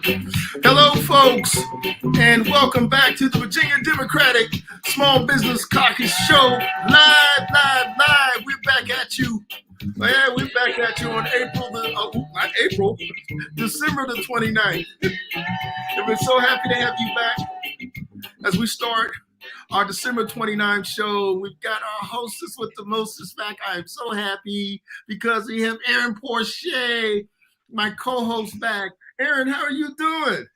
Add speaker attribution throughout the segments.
Speaker 1: Hello, folks, and welcome back to the Virginia Democratic Small Business Caucus Show. Live. We're back at you. Yeah, we're back at you on December the 29th. And we're so happy to have you back as we start our December 29th show. We've got our hostess with the mostest back. I am so happy because we have Aaron Porcher, my co-host, back. Aaron, how are you doing?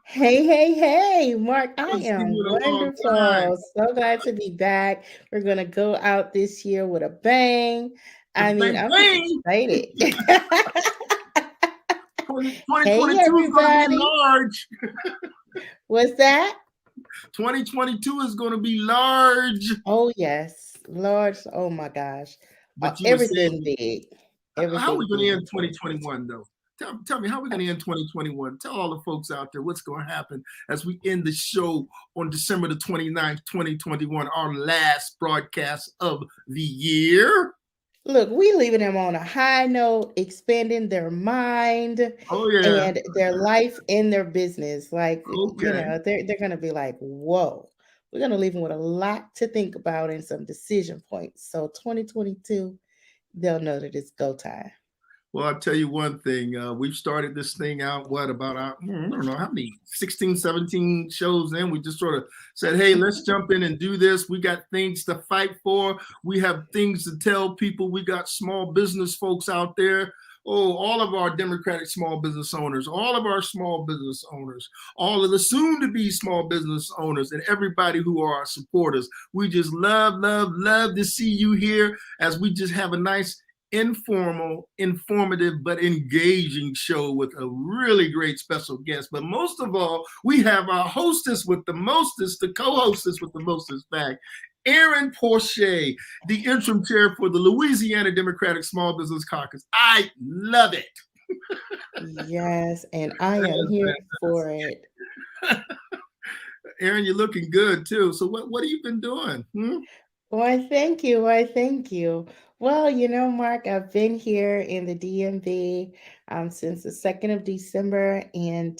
Speaker 2: Hey, Mark, I am wonderful. So glad to be back. We're going to go out this year with a bang. I'm excited.
Speaker 1: 2022 is going to be large.
Speaker 2: What's that?
Speaker 1: 2022 is going to be large.
Speaker 2: Oh, yes. Large. Oh, my gosh. Everything big.
Speaker 1: How are we going to end 2021, though? Tell me, how are we going to end 2021? Tell all the folks out there what's going to happen as we end the show on December the 29th, 2021, our last broadcast of the year.
Speaker 2: Look, we leaving them on a high note, expanding their mind and their life and their business. Like, they're going to be like, whoa. We're going to leave them with a lot to think about and some decision points. So 2022, they'll know that it's go time.
Speaker 1: Well, I'll tell you one thing. We've started this thing out, I don't know how many, 16, 17 shows in. We just sort of said, hey, let's jump in and do this. We got things to fight for. We have things to tell people. We got small business folks out there. Oh, all of our Democratic small business owners, all of our small business owners, all of the soon-to-be small business owners, and everybody who are our supporters. We just love to see you here as we just have a nice, informal, informative, but engaging show with a really great special guest. But most of all, we have our hostess with the mostest, the co-hostess with the mostest back, Aaron Porcher, the interim chair for the Louisiana Democratic Small Business Caucus. I love it.
Speaker 2: Yes, and I am here for it.
Speaker 1: Aaron, you're looking good too. So what have you been doing?
Speaker 2: Why, thank you. Well, Mark, I've been here in the DMV since the 2nd of December and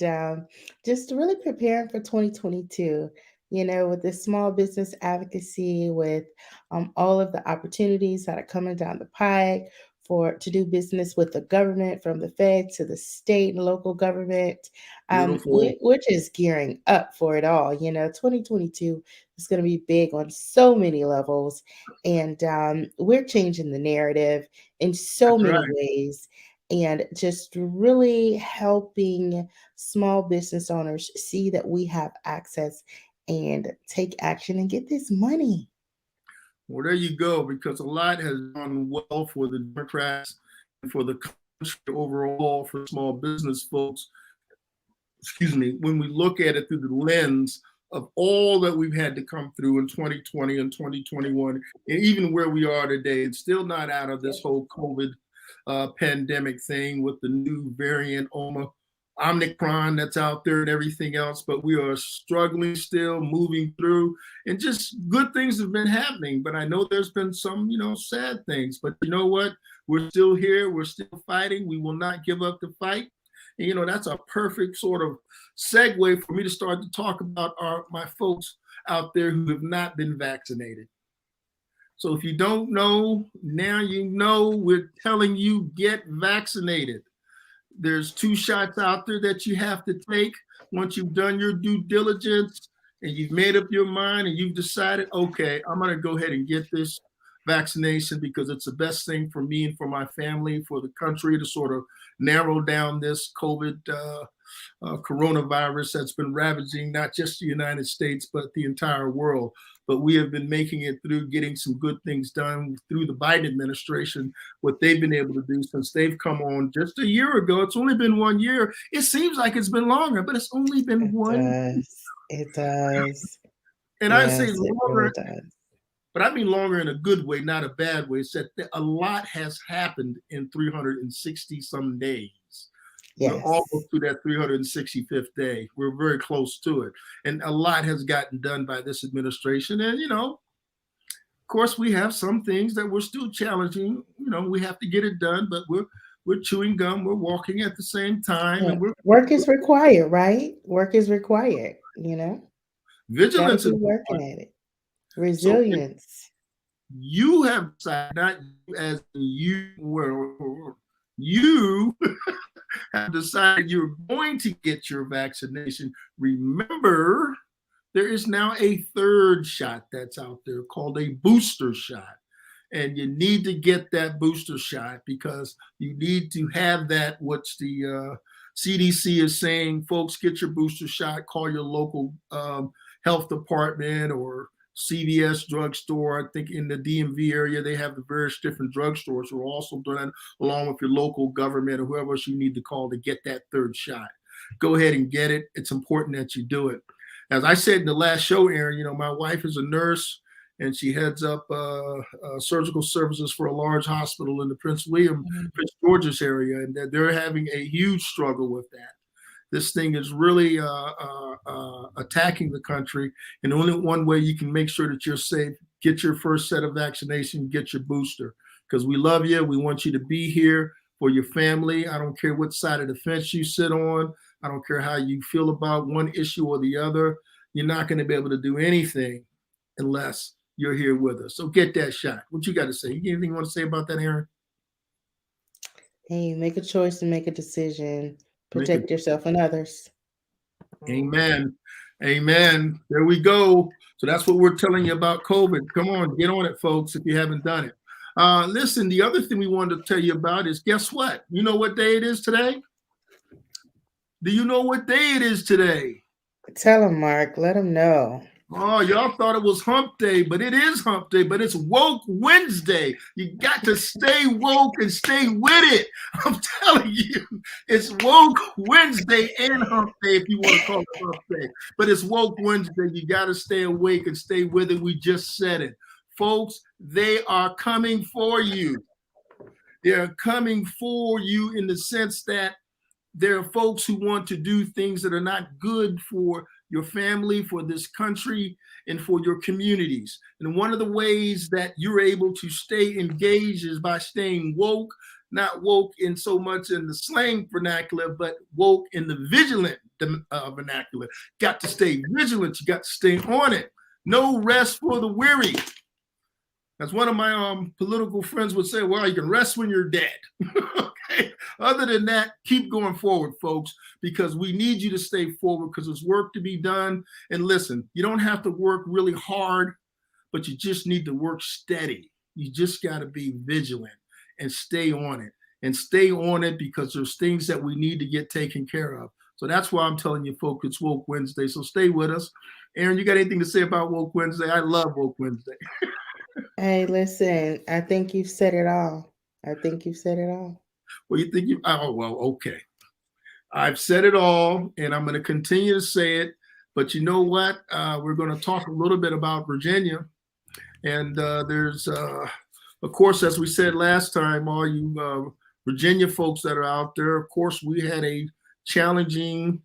Speaker 2: just really preparing for 2022, with the small business advocacy, with all of the opportunities that are coming down the pike to do business with the government, from the Fed to the state and local government. We're just gearing up for it all. 2022 is going to be big on so many levels, and we're changing the narrative in so many ways, and just really helping small business owners see that we have access and take action and get this money.
Speaker 1: Well, there you go, because a lot has gone well for the Democrats and for the country overall, for small business folks. When we look at it through the lens of all that we've had to come through in 2020 and 2021, and even where we are today, it's still not out of this whole COVID pandemic thing with the new variant Omicron that's out there and everything else, but we are struggling still, moving through, and just good things have been happening. But I know there's been some, sad things, but you know what? We're still here. We're still fighting. We will not give up the fight. And, that's a perfect sort of segue for me to start to talk about my folks out there who have not been vaccinated. So if you don't know, now you know. We're telling you, get vaccinated. There's 2 shots out there that you have to take once you've done your due diligence and you've made up your mind and you've decided, okay, I'm going to go ahead and get this vaccination because it's the best thing for me and for my family, for the country, to sort of narrow down this COVID coronavirus that's been ravaging not just the United States, but the entire world. But we have been making it through, getting some good things done through the Biden administration, what they've been able to do since they've come on just a year ago. It's only been 1 year. It seems like it's been longer, but it's only been
Speaker 2: It does.
Speaker 1: And I say longer, but I mean longer in a good way, not a bad way. It's that a lot has happened in 360 some days. Yes. We're almost to that 365th day. We're very close to it. And a lot has gotten done by this administration. And, of course, we have some things that we're still challenging. We have to get it done, but we're we're chewing gum, we're walking at the same time,
Speaker 2: Yeah.
Speaker 1: and we're
Speaker 2: Work is required, right? Work is required, you know? Gotta
Speaker 1: vigilance is
Speaker 2: be working
Speaker 1: required.
Speaker 2: at it.
Speaker 1: So
Speaker 2: Resilience.
Speaker 1: you have decided, not you as you were, you have decided you're going to get your vaccination. Remember, there is now a third shot that's out there called a booster shot. And you need to get that booster shot because you need to have that, which the CDC is saying, folks, get your booster shot, call your local health department or CVS drugstore. I think in the DMV area, they have the various different drugstores who are also doing that along with your local government or whoever else you need to call to get that third shot. Go ahead and get it. It's important that you do it. As I said in the last show, Aaron, you know, my wife is a nurse and she heads up surgical services for a large hospital in the Prince George's area, and they're having a huge struggle with that. This thing is really attacking the country, and only one way you can make sure that you're safe: get your first set of vaccination, get your booster, because we love you. We want you to be here for your family. I don't care what side of the fence you sit on. I don't care how you feel about one issue or the other. You're not going to be able to do anything unless you're here with us. So get that shot. What you got to say? Anything you want to say about that, Aaron?
Speaker 2: Hey, make a choice and make a decision. Protect yourself and others.
Speaker 1: Amen. Amen. There we go. So that's what we're telling you about COVID. Come on, get on it, folks, if you haven't done it. Listen, the other thing we wanted to tell you about is, guess what? You know what day it is today? Do you know what day it is today?
Speaker 2: Tell them, Mark. Let them know.
Speaker 1: Oh, y'all thought it was hump day, but it is hump day, but it's woke Wednesday. You got to stay woke and stay with it. I'm telling you, it's woke Wednesday and hump day, if you want to call it hump day. But it's woke Wednesday. You got to stay awake and stay with it. We just said it. Folks, they are coming for you. They're coming for you in the sense that there are folks who want to do things that are not good for your family, for this country, and for your communities. And one of the ways that you're able to stay engaged is by staying woke, not woke in so much in the slang vernacular, but woke in the vigilant vernacular. Got to stay vigilant. You got to stay on it. No rest for the weary. As one of my political friends would say, well, you can rest when you're dead. Okay. Other than that, keep going forward, folks, because we need you to stay forward because there's work to be done. And listen, you don't have to work really hard, but you just need to work steady. You just got to be vigilant and stay on it. And stay on it because there's things that we need to get taken care of. So that's why I'm telling you, folks, it's Woke Wednesday. So stay with us. Aaron, you got anything to say about Woke Wednesday? I love Woke Wednesday.
Speaker 2: Hey, listen, I think you've said it all. I think you've said it all.
Speaker 1: Well, you think you, oh, well, okay. I've said it all, and I'm going to continue to say it. But you know what? We're going to talk a little bit about Virginia. And there's, of course, as we said last time, all you Virginia folks that are out there, of course, we had a challenging,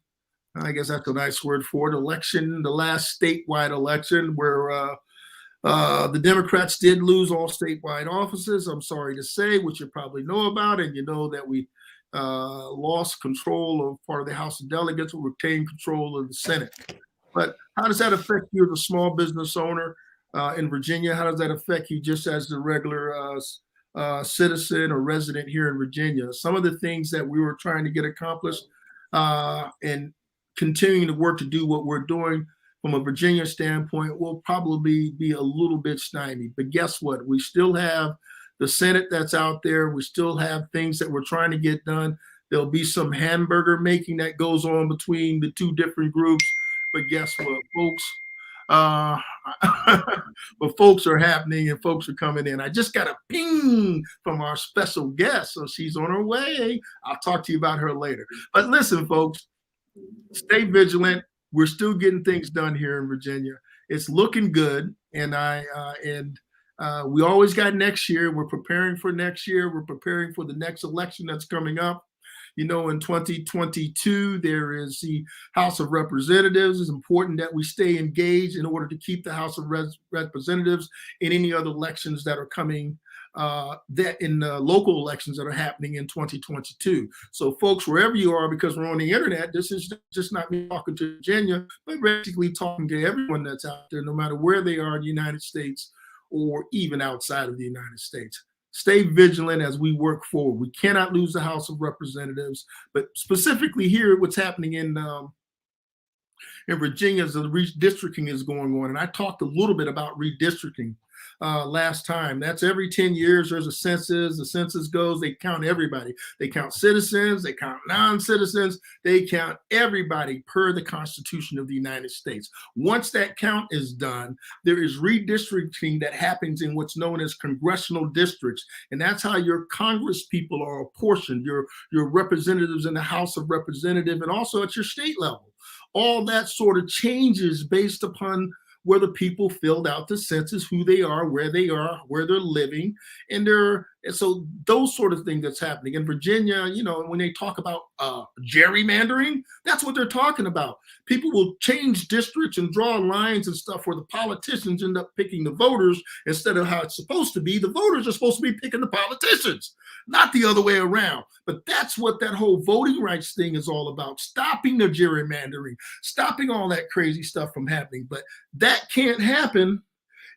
Speaker 1: I guess that's a nice word for it, election, the last statewide election where the Democrats did lose all statewide offices, I'm sorry to say, which you probably know about. And you know that we lost control of part of the House of Delegates, we retained control of the Senate. But how does that affect you as a small business owner in Virginia? How does that affect you just as a regular citizen or resident here in Virginia? Some of the things that we were trying to get accomplished and continuing to work to do what we're doing from a Virginia standpoint will probably be a little bit stymied. But guess what? We still have the Senate that's out there. We still have things that we're trying to get done. There'll be some hamburger making that goes on between the two different groups. But guess what, folks? But folks are happening and folks are coming in. I just got a ping from our special guest. So she's on her way. I'll talk to you about her later. But listen, folks, stay vigilant. We're still getting things done here in Virginia. It's looking good, and we always got next year. We're preparing for next year. We're preparing for the next election that's coming up. You know, in 2022, there is the House of Representatives. It's important that we stay engaged in order to keep the House of Representatives in any other elections that are coming that in the local elections that are happening in 2022. So folks, wherever you are, because we're on the internet, this is just not me talking to Virginia, but basically talking to everyone that's out there, no matter where they are in the United States or even outside of the United States. Stay vigilant as we work forward. We cannot lose the House of Representatives, but specifically here, what's happening in Virginia as the redistricting is going on. And I talked a little bit about redistricting last time. That's every 10 years, there's a census. The census goes, they count everybody. They count citizens, they count non-citizens, they count everybody per the Constitution of the United States. Once that count is done, there is redistricting that happens in what's known as congressional districts. And that's how your Congress people are apportioned, your representatives in the House of Representatives, and also at your state level. All that sort of changes based upon where the people filled out the census, who they are, where they're living, and so those sort of things that's happening in Virginia. You know, when they talk about gerrymandering, that's what they're talking about. People will change districts and draw lines and stuff where the politicians end up picking the voters instead of how it's supposed to be. The voters are supposed to be picking the politicians, not the other way around. But that's what that whole voting rights thing is all about, stopping the gerrymandering, stopping all that crazy stuff from happening. But that can't happen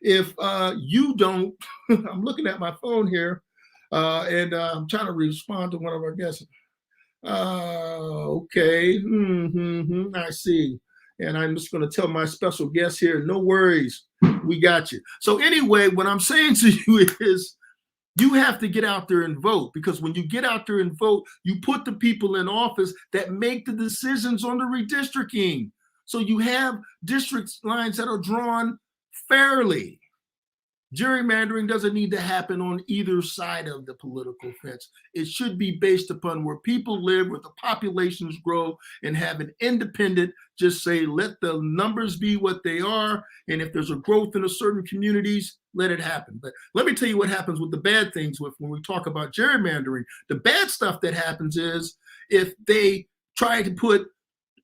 Speaker 1: if you don't. I'm looking at my phone here, and I'm trying to respond to one of our guests. Okay, I see. And I'm just going to tell my special guest here, no worries, we got you. So anyway, what I'm saying to you is, you have to get out there and vote, because when you get out there and vote, you put the people in office that make the decisions on the redistricting. So you have district lines that are drawn fairly. Gerrymandering doesn't need to happen on either side of the political fence. It should be based upon where people live, where the populations grow, and have an independent, just say, let the numbers be what they are. And if there's a growth in a certain communities, let it happen. But let me tell you what happens with the bad things when we talk about gerrymandering. The bad stuff that happens is if they try to put,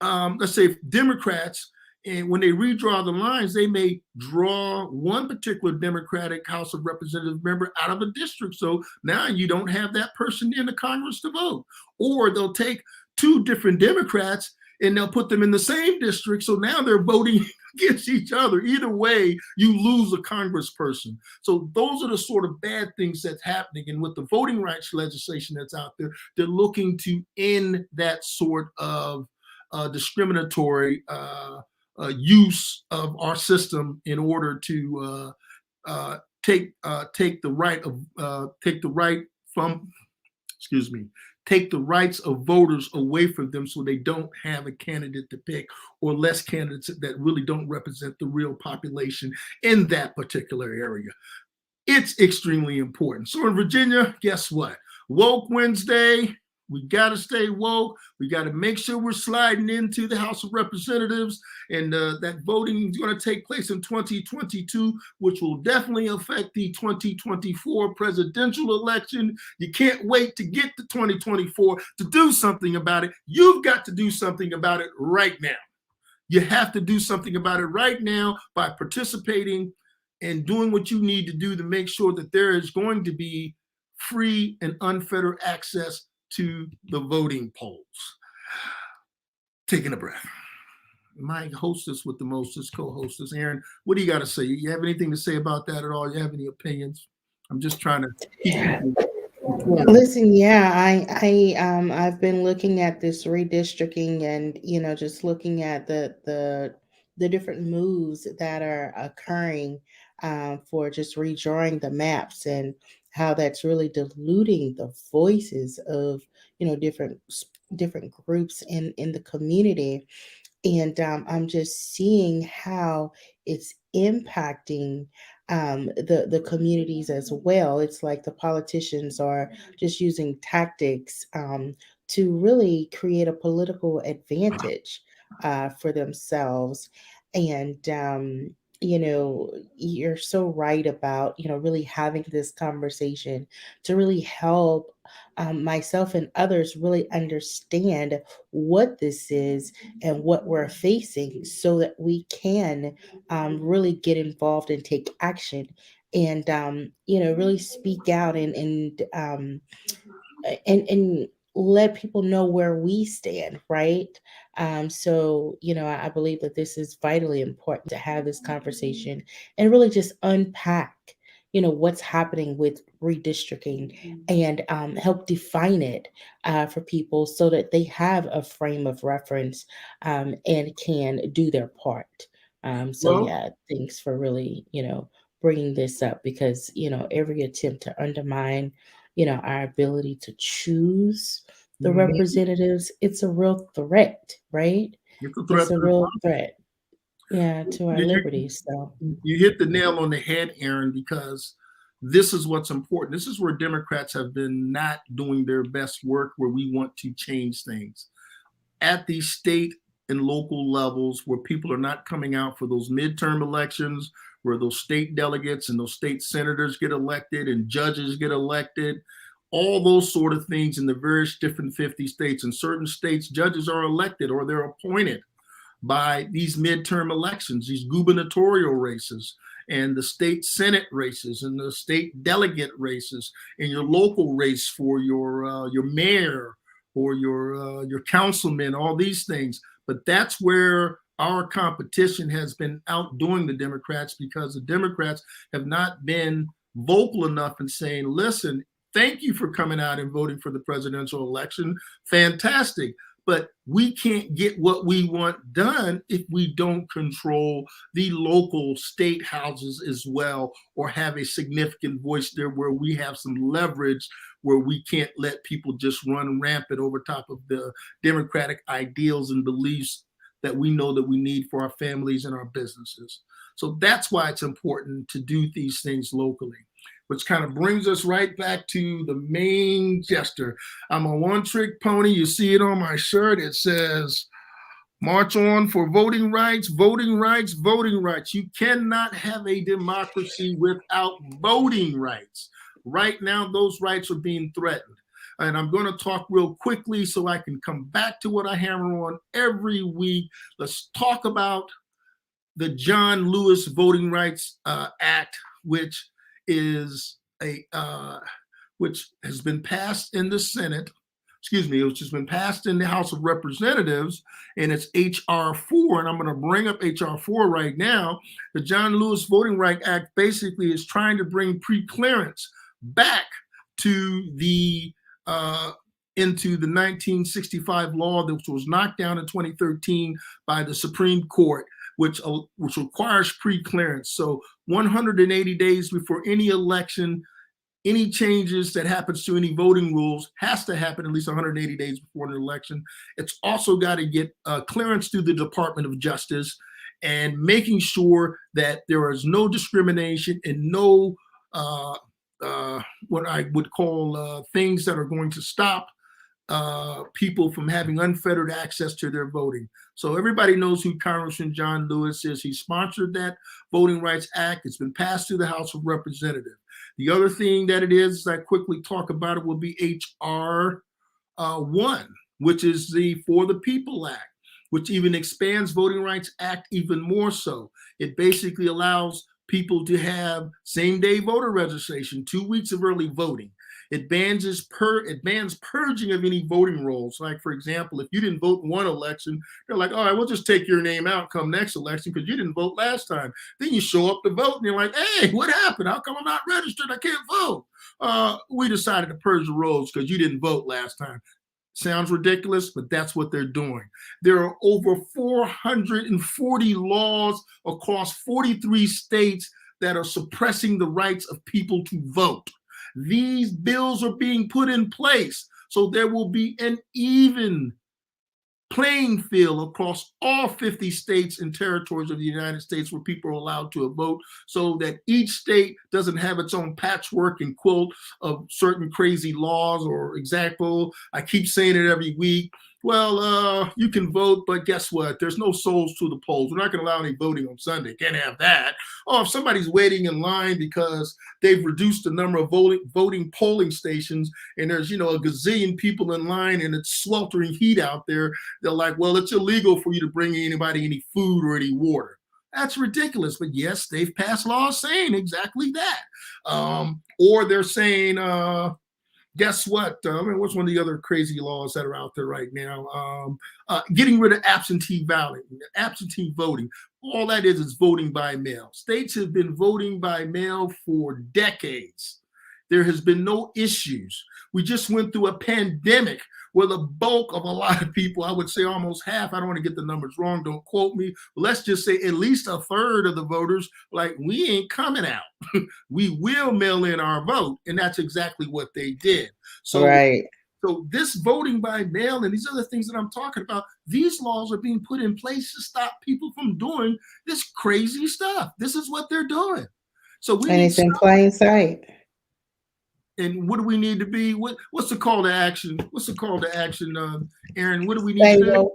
Speaker 1: let's say, Democrats, and when they redraw the lines, they may draw one particular Democratic House of Representatives member out of a district. So now you don't have that person in the Congress to vote. Or they'll take two different Democrats and they'll put them in the same district. So now they're voting against each other. Either way, you lose a congressperson. So those are the sort of bad things that's happening. And with the voting rights legislation that's out there, they're looking to end that sort of discriminatory use of our system in order to take the rights of voters away from them, so they don't have a candidate to pick, or less candidates that really don't represent the real population in that particular area. It's extremely important. So in Virginia, guess what? Woke Wednesday. We got to stay woke. We got to make sure we're sliding into the House of Representatives, and that voting is going to take place in 2022, which will definitely affect the 2024 presidential election. You can't wait to get to 2024 to do something about it. You've got to do something about it right now. You have to do something about it right now by participating and doing what you need to do to make sure that there is going to be free and unfettered access to the voting polls. Taking a breath. My hostess with the mostest, co-hostess, Aaron, what do you got to say? You have anything to say about that at all? You have any opinions? I'm just trying to keep
Speaker 2: Listen, yeah, I've been looking at this redistricting, and just looking at the different moves that are occurring for just redrawing the maps, and how that's really diluting the voices of different groups in the community. And I'm just seeing how it's impacting the communities as well. It's like the politicians are just using tactics to really create a political advantage for themselves. And you're so right about really having this conversation to really help myself and others really understand what this is and what we're facing, so that we can really get involved and take action and really speak out and let people know where we stand, right? So, I believe that this is vitally important to have this conversation and really just unpack, what's happening with redistricting and help define it for people so that they have a frame of reference and can do their part. So,
Speaker 1: Well,
Speaker 2: yeah, thanks for really, bringing this up because, every attempt to undermine our ability to choose the
Speaker 1: mhm,
Speaker 2: representatives, it's a real threat, right?
Speaker 1: it's a threat
Speaker 2: It's
Speaker 1: to
Speaker 2: a
Speaker 1: the
Speaker 2: real threat, yeah, to our
Speaker 1: you,
Speaker 2: liberties. So,
Speaker 1: you hit the nail on the head, Aaron, because this is what's important. This is where Democrats have been not doing their best work, where we want to change things at the state and local levels, where people are not coming out for those midterm elections, where those state delegates and those state senators get elected and judges get elected, all those sort of things in the various different 50 states. In certain states, judges are elected or they're appointed by these midterm elections, these gubernatorial races, and the state senate races, and the state delegate races, and your local race for your mayor or your councilman, all these things. But that's where our competition has been outdoing the Democrats, because the Democrats have not been vocal enough in saying, listen, thank you for coming out and voting for the presidential election. Fantastic. But we can't get what we want done if we don't control the local state houses as well, or have a significant voice there where we have some leverage, where we can't let people just run rampant over top of the democratic ideals and beliefs that we know that we need for our families and our businesses. So that's why it's important to do these things locally, which kind of brings us right back to the main gesture. I'm a one-trick pony. You see it on my shirt. It says, march on for voting rights, voting rights, voting rights. You cannot have a democracy without voting rights. Right now, those rights are being threatened. And I'm going to talk real quickly so I can come back to what I hammer on every week. Let's talk about the John Lewis Voting Rights Act, which is which has been passed in the Senate. Excuse me, which has been passed in the House of Representatives, and it's HR 4. And I'm going to bring up HR 4 right now. The John Lewis Voting Rights Act basically is trying to bring pre-clearance back to the into the 1965 law, which was knocked down in 2013 by the Supreme Court, which requires pre-clearance. So 180 days before any election, any changes that happens to any voting rules has to happen at least 180 days before an election. It's also got to get clearance through the Department of Justice, and making sure that there is no discrimination and no what I would call things that are going to stop people from having unfettered access to their voting. So everybody knows who Congressman John Lewis is. He sponsored that Voting Rights Act. It's been passed through the House of Representatives. The other thing that it is, I quickly talk about it, will be HR 1, which is the For the People Act, which even expands Voting Rights Act even more so. It basically allows people to have same-day voter registration, 2 weeks of early voting. It bans purging of any voting rolls. Like, for example, if you didn't vote in one election, they're like, all right, we'll just take your name out come next election because you didn't vote last time. Then you show up to vote and you're like, hey, what happened? How come I'm not registered? I can't vote. We decided to purge the rolls because you didn't vote last time. Sounds ridiculous, but that's what they're doing. There are over 440 laws across 43 states that are suppressing the rights of people to vote. These bills are being put in place so there will be an even playing field across all 50 states and territories of the United States where people are allowed to vote, so that each state doesn't have its own patchwork and quilt of certain crazy laws. Or example, I keep saying it every week, well, you can vote, but guess what? There's no souls to the polls. We're not going to allow any voting on Sunday. Can't have that. Oh, if somebody's waiting in line because they've reduced the number of voting polling stations, and there's, a gazillion people in line and it's sweltering heat out there, they're like, well, it's illegal for you to bring anybody any food or any water. That's ridiculous. But yes, they've passed laws saying exactly that. Or they're saying, guess what? What's one of the other crazy laws that are out there right now? Getting rid of absentee voting. All that is voting by mail. States have been voting by mail for decades. There has been no issues. We just went through a pandemic where the bulk of a lot of people, I would say almost half, I don't want to get the numbers wrong, don't quote me, but let's just say at least a third of the voters, like, we ain't coming out. We will mail in our vote. And that's exactly what they did. So,
Speaker 2: right.
Speaker 1: So this voting by mail and these other things that I'm talking about, these laws are being put in place to stop people from doing this crazy stuff. This is what they're doing. So
Speaker 2: and it's in plain sight.
Speaker 1: And what do we need to be? What's the call to action? What's the call to action, Aaron? What do we need to do?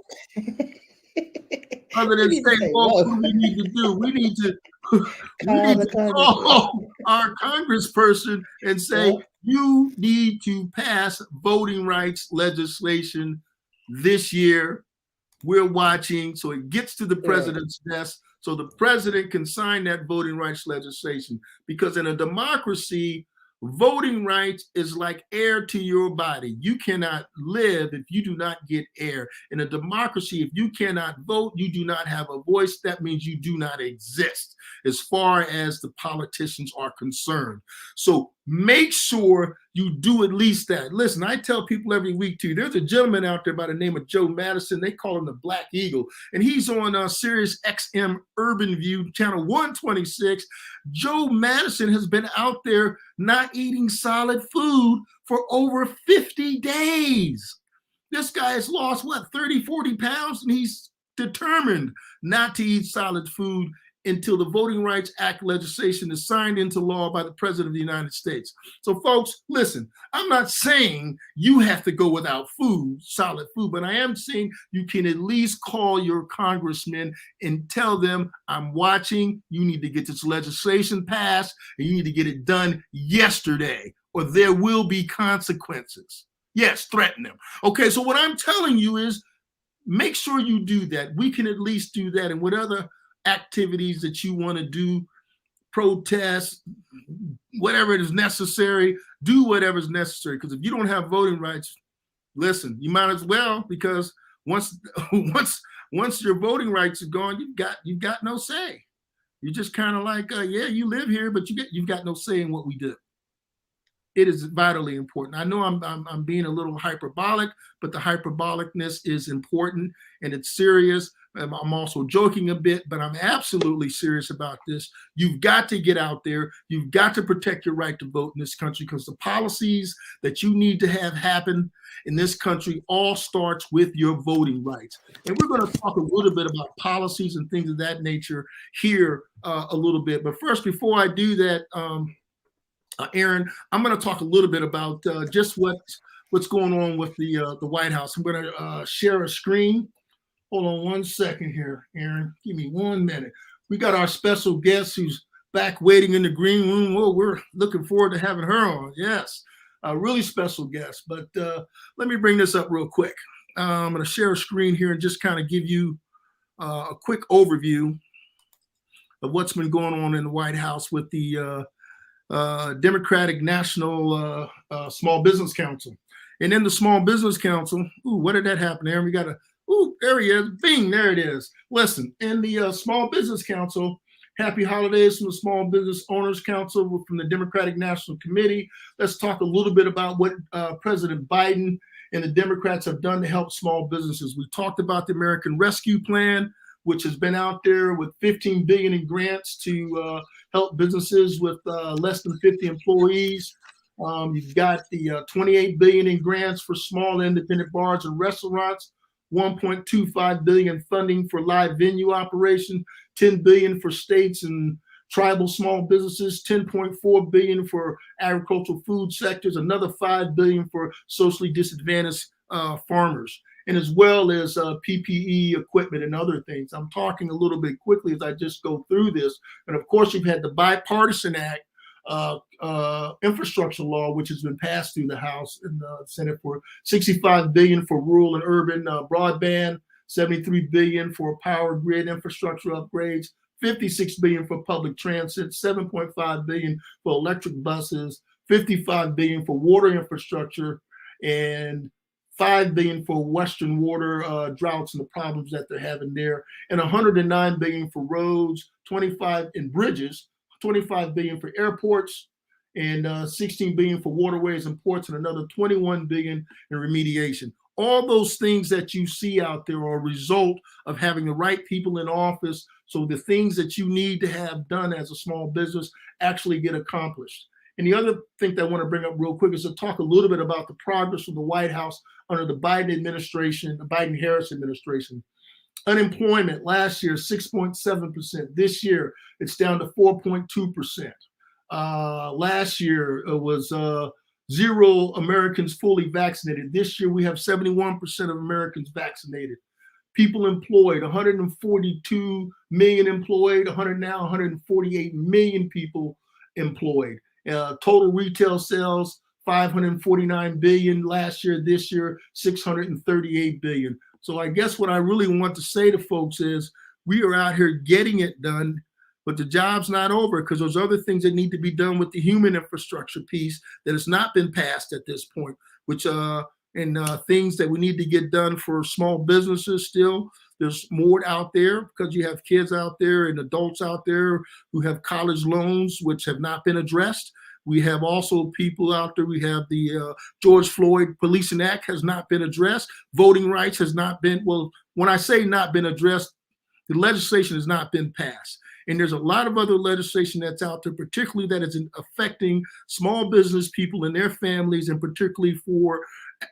Speaker 1: Other than say, what do we need to do? We need to call our congressperson and say, you need to pass voting rights legislation this year. We're watching, so it gets to the president's desk, so the president can sign that voting rights legislation. Because in a democracy, voting rights is like air to your body. You cannot live if you do not get air. In a democracy, if you cannot vote, you do not have a voice. That means you do not exist as far as the politicians are concerned. So make sure you do at least that. Listen, I tell people every week too, there's a gentleman out there by the name of Joe Madison. They call him the Black Eagle. And he's on Sirius XM Urban View, channel 126. Joe Madison has been out there not eating solid food for over 50 days. This guy has lost, 30, 40 pounds, and he's determined not to eat solid food until the Voting Rights Act legislation is signed into law by the President of the United States. So folks, listen, I'm not saying you have to go without food, solid food, but I am saying you can at least call your congressman and tell them, I'm watching, you need to get this legislation passed, and you need to get it done yesterday, or there will be consequences. Yes, threaten them. Okay, so what I'm telling you is make sure you do that. We can at least do that. And what other activities that you want to do, protest, whatever is necessary, do whatever is necessary. Because if you don't have voting rights, listen, you might as well, because once your voting rights are gone, you've got no say. You're just kind of like, yeah, you live here, but you've got no say in what we do. It is vitally important. I know I'm being a little hyperbolic, but the hyperbolicness is important and it's serious. I'm also joking a bit, but I'm absolutely serious about this. You've got to get out there. You've got to protect your right to vote in this country, because the policies that you need to have happen in this country all starts with your voting rights. And we're going to talk a little bit about policies and things of that nature here a little bit. But first, before I do that, Aaron, I'm going to talk a little bit about just what's going on with the White House. I'm going to share a screen. Hold on one second here, Aaron. Give me 1 minute. We got our special guest who's back waiting in the green room. Well, we're looking forward to having her on. Yes, a really special guest. But let me bring this up real quick. I'm going to share a screen here and just kind of give you a quick overview of what's been going on in the White House with the Democratic National Small Business Council. And in the Small Business Council, what did that happen, Aaron? We got a there he is. Bing, there it is. Listen, in the Small Business Council, happy holidays from the Small Business Owners Council, from the Democratic National Committee. Let's talk a little bit about what President Biden and the Democrats have done to help small businesses. We talked about the American Rescue Plan, which has been out there with $15 billion in grants to help businesses with less than 50 employees. You've got the $28 billion in grants for small independent bars and restaurants. $1.25 billion funding for live venue operation, $10 billion for states and tribal small businesses, $10.4 billion for agricultural food sectors, another $5 billion for socially disadvantaged farmers, and as well as PPE equipment and other things. I'm talking a little bit quickly as I just go through this. And of course, you've had the Bipartisan Act, infrastructure law, which has been passed through the House and the Senate, for $65 billion for rural and urban broadband, $73 billion for power grid infrastructure upgrades, 56 billion for public transit, 7.5 billion for electric buses, 55 billion for water infrastructure, and 5 billion for Western water droughts and the problems that they're having there, and 109 billion for roads, 25 in bridges, 25 billion for airports, and 16 billion for waterways and ports, and another 21 billion in remediation. All those things that you see out there are a result of having the right people in office, so the things that you need to have done as a small business actually get accomplished. And the other thing that I want to bring up real quick is to talk a little bit about the progress of the White House under the Biden administration, the Biden-Harris administration. Unemployment last year, 6.7%. This year, it's down to 4.2%. Last year, it was 0 Americans fully vaccinated. This year, we have 71% of Americans vaccinated. People employed, 142 million employed, 148 million people employed. Total retail sales, 549 billion last year. This year, 638 billion. So I guess what I really want to say to folks is we are out here getting it done, but the job's not over, because there's other things that need to be done with the human infrastructure piece that has not been passed at this point, which things that we need to get done for small businesses still. There's more out there because you have kids out there and adults out there who have college loans, which have not been addressed. We have also people out there. We have the George Floyd Policing Act has not been addressed. Voting rights has not been, well, when I say not been addressed, the legislation has not been passed. And there's a lot of other legislation that's out there, particularly that is affecting small business people and their families, and particularly for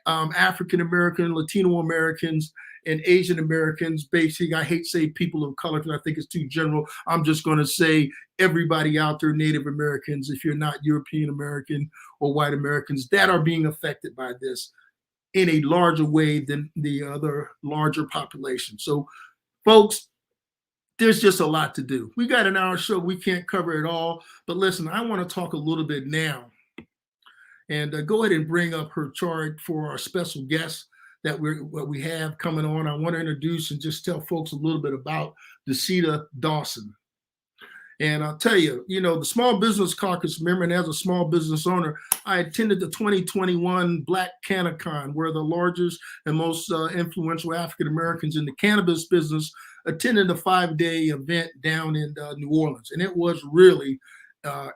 Speaker 1: African-American, Latino Americans, and Asian Americans. Basically, I hate to say people of color because I think it's too general. I'm just going to say everybody out there, Native Americans, if you're not European American or white Americans, that are being affected by this in a larger way than the other larger population. So, folks, there's just a lot to do. We got an hour show. We can't cover it all. But listen, I want to talk a little bit now. And go ahead and bring up her chart for our special guest that we have coming on. I want to introduce and just tell folks a little bit about Dasheeda Dawson. And I'll tell you, the Small Business Caucus member, and as a small business owner, I attended the 2021 Black CannaCon, where the largest and most influential African Americans in the cannabis business attended a 5-day event down in New Orleans. And it was really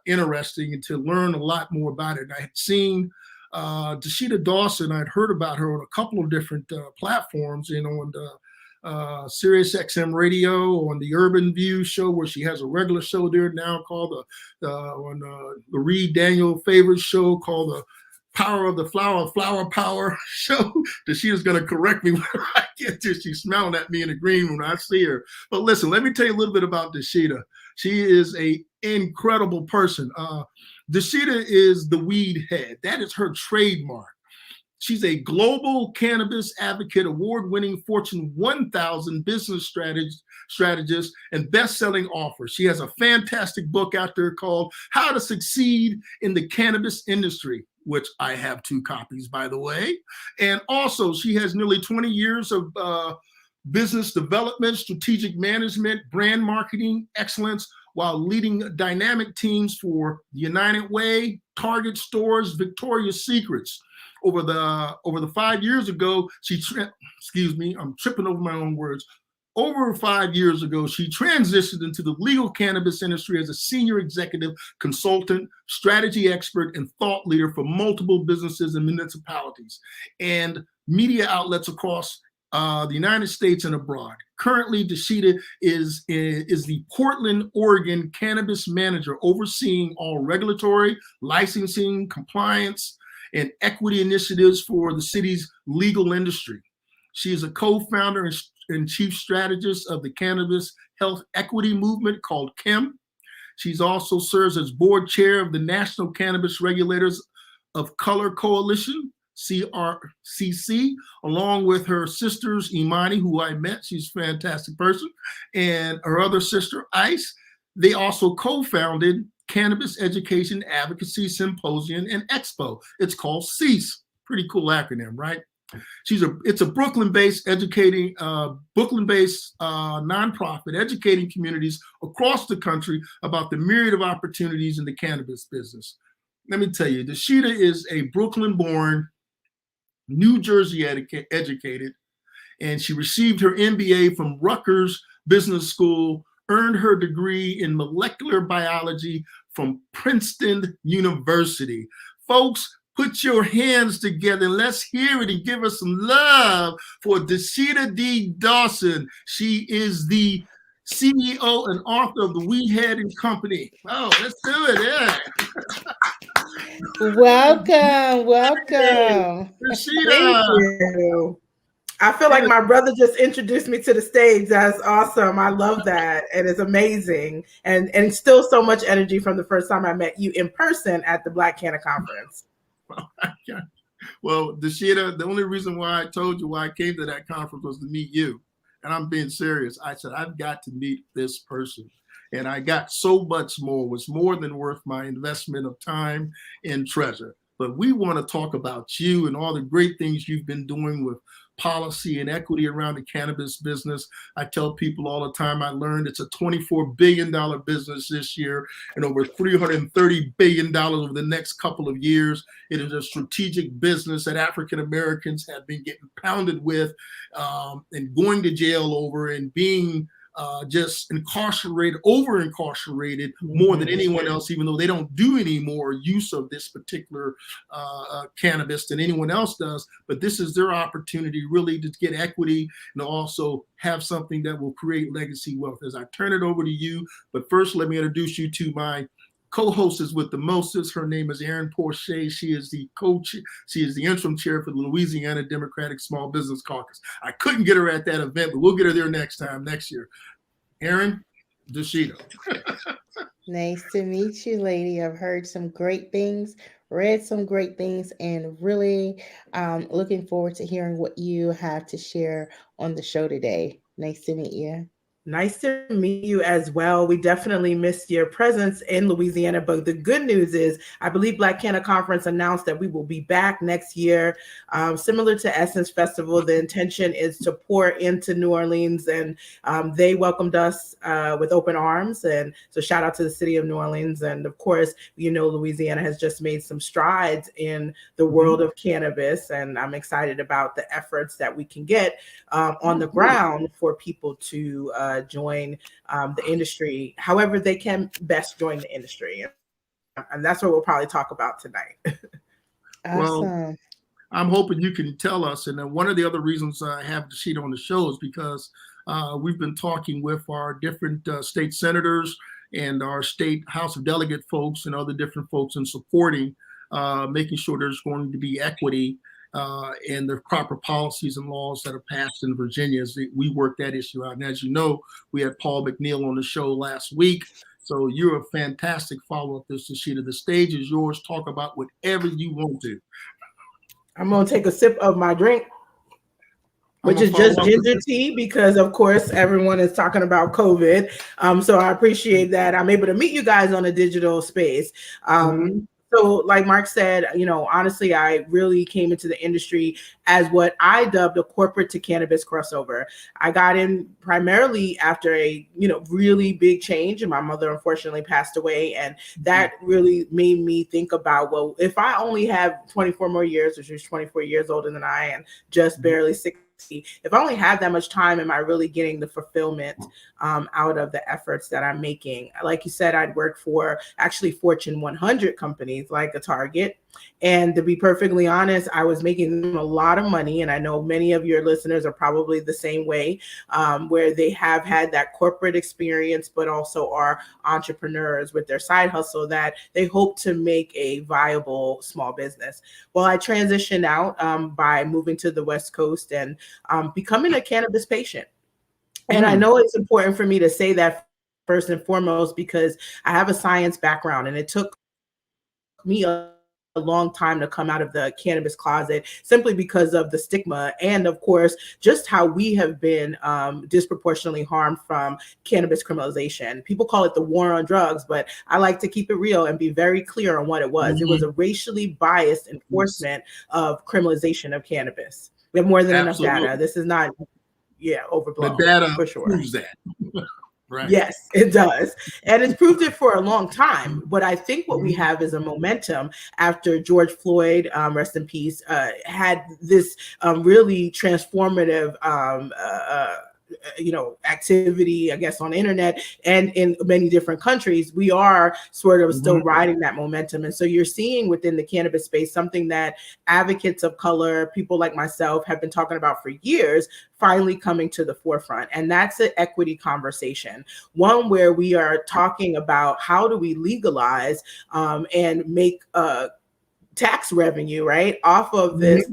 Speaker 1: interesting and to learn a lot more about it. And I had seen Dasheeda Dawson. I'd heard about her on a couple of different platforms, and on the Sirius XM radio, on the Urban View show, where she has a regular show there now called on the Reed Daniel Favors show called the Power of the Flower Power show. Dasheeda's going to correct me when I get to. She's smiling at me in the green when I see her. But listen, let me tell you a little bit about Dasheeda. She is an incredible person. Dasheeda is the WeedHead. That is her trademark. She's a global cannabis advocate, award-winning Fortune 1000 business strategist, and best-selling author. She has a fantastic book out there called How to Succeed in the Cannabis Industry, which I have 2 copies, by the way. And also, she has nearly 20 years of business development, strategic management, brand marketing excellence, while leading dynamic teams for the United Way, Target stores, Victoria's Secrets. Over the 5 years ago, I'm tripping over my own words. Over 5 years ago, she transitioned into the legal cannabis industry as a senior executive consultant, strategy expert, and thought leader for multiple businesses and municipalities and media outlets across the United States and abroad. Currently, Dasheeda is the Portland, Oregon Cannabis Manager, overseeing all regulatory, licensing, compliance, and equity initiatives for the city's legal industry. She is a co-founder and chief strategist of the Cannabis Health Equity Movement called CHEM. She's also serves as board chair of the National Cannabis Regulators of Color Coalition, CRCC, along with her sisters, Imani, who I met. She's a fantastic person, and her other sister, Ice. They also co-founded Cannabis Education, Advocacy, Symposium, and Expo. It's called CEASE. Pretty cool acronym, right? It's a Brooklyn-based nonprofit educating communities across the country about the myriad of opportunities in the cannabis business. Let me tell you, Dasheeda is a Brooklyn-born, New Jersey educated, and she received her MBA from Rutgers Business School, earned her degree in molecular biology from Princeton University. Folks, put your hands together and let's hear it and give us some love for Dasheeda D. Dawson. She is the CEO and author of the WeedHead and Company. Oh, let's do it. Yeah.
Speaker 2: Welcome.
Speaker 1: Dasheeda.
Speaker 3: Thank you. I feel like my brother just introduced me to the stage. That's awesome. I love that. And it's amazing. And still so much energy from the first time I met you in person at the Black Canna Conference.
Speaker 1: Well, Dasheeda, the only reason why I told you why I came to that conference was to meet you. And I'm being serious. I said, I've got to meet this person. And I got so much more. It was more than worth my investment of time and treasure. But we want to talk about you and all the great things you've been doing with policy and equity around the cannabis business. I tell people all the time, I learned it's a $24 billion business this year and over $330 billion over the next couple of years. It is a strategic business that African Americans have been getting pounded with and going to jail over and being just incarcerated, over incarcerated more than anyone else, even though they don't do any more use of this particular cannabis than anyone else does. But this is their opportunity really to get equity and also have something that will create legacy wealth. As I turn it over to you, but first let me introduce you to my co-hostess with the mostest. Her name is Erin Porcher. She is the interim chair for the Louisiana Democratic Small Business Caucus. I couldn't get her at that event, but we'll get her there next year. Erin, Dasheeda.
Speaker 2: Nice to meet you, lady. I've heard some great things, read some great things, and really looking forward to hearing what you have to share on the show today. Nice to meet you.
Speaker 3: Nice to meet you as well. We definitely missed your presence in Louisiana, but the good news is I believe Black Canna Conference announced that we will be back next year. Similar to Essence Festival, the intention is to pour into New Orleans, and they welcomed us with open arms. And so shout out to the city of New Orleans. And of course, Louisiana has just made some strides in the world of cannabis, and I'm excited about the efforts that we can get on the ground for people to join the industry, however they can best join the industry. And that's what we'll probably talk about tonight.
Speaker 2: Awesome.
Speaker 1: Well, I'm hoping you can tell us. And then one of the other reasons I have Dasheeda on the show is because we've been talking with our different state senators and our state House of Delegate folks and other different folks in supporting, making sure there's going to be equity and the proper policies and laws that are passed in Virginia as we work that issue out. And as you know, we had Paul McNeil on the show last week. So you're a fantastic follow-up this, Dasheeda. The stage is yours. Talk about whatever you want to.
Speaker 3: I'm going to take a sip of my drink, which is just ginger tea, because of course everyone is talking about COVID. So I appreciate that I'm able to meet you guys on a digital space. So like Mark said, honestly, I really came into the industry as what I dubbed a corporate to cannabis crossover. I got in primarily after a, really big change, and my mother unfortunately passed away. And that really made me think about, well, if I only have 24 more years, which is 24 years older than I am, just barely 60. If I only have that much time, am I really getting the fulfillment out of the efforts that I'm making? Like you said, I'd work for actually Fortune 100 companies like a Target. And to be perfectly honest, I was making them a lot of money. And I know many of your listeners are probably the same way, where they have had that corporate experience, but also are entrepreneurs with their side hustle that they hope to make a viable small business. Well, I transitioned out by moving to the West Coast and becoming a cannabis patient. And I know it's important for me to say that first and foremost, because I have a science background, and it took me a long time to come out of the cannabis closet simply because of the stigma and, of course, just how we have been disproportionately harmed from cannabis criminalization. People call it the war on drugs, but I like to keep it real and be very clear on what it was. It was a racially biased enforcement of criminalization of cannabis. We have more than enough
Speaker 1: Absolutely.
Speaker 3: data. This is not, overblown.
Speaker 1: The data
Speaker 3: for sure.
Speaker 1: proves that. Right.
Speaker 3: Yes, it does. And it's proved it for a long time. But I think what we have is a momentum after George Floyd, rest in peace, had this really transformative activity, I guess, on the internet and in many different countries. We are sort of still riding that momentum. And so you're seeing within the cannabis space something that advocates of color, people like myself, have been talking about for years, finally coming to the forefront. And that's an equity conversation, one where we are talking about how do we legalize and make tax revenue, right, off of this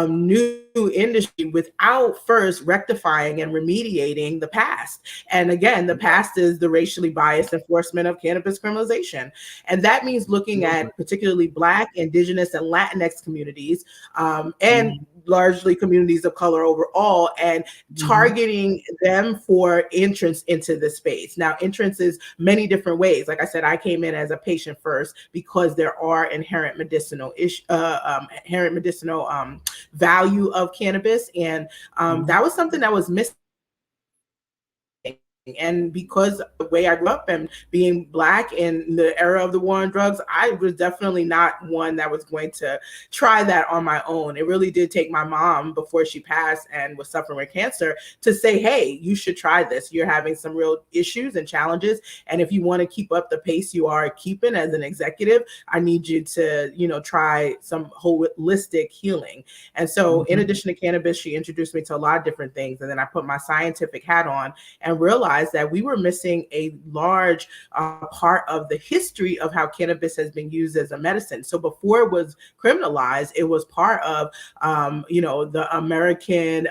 Speaker 3: new industry without first rectifying and remediating the past. And again, the past is the racially biased enforcement of cannabis criminalization. And that means looking at particularly Black, Indigenous, and Latinx communities, and largely communities of color overall, and targeting them for entrance into the space. Now, entrance is many different ways. Like I said, I came in as a patient first because there are inherent medicinal value of cannabis, and that was something that was missing. And because the way I grew up and being Black in the era of the war on drugs, I was definitely not one that was going to try that on my own. It really did take my mom, before she passed and was suffering with cancer, to say, hey, you should try this. You're having some real issues and challenges. And if you want to keep up the pace you are keeping as an executive, I need you to, try some holistic healing. And so in addition to cannabis, she introduced me to a lot of different things. And then I put my scientific hat on and realized that we were missing a large part of the history of how cannabis has been used as a medicine. So before it was criminalized, it was part of, the American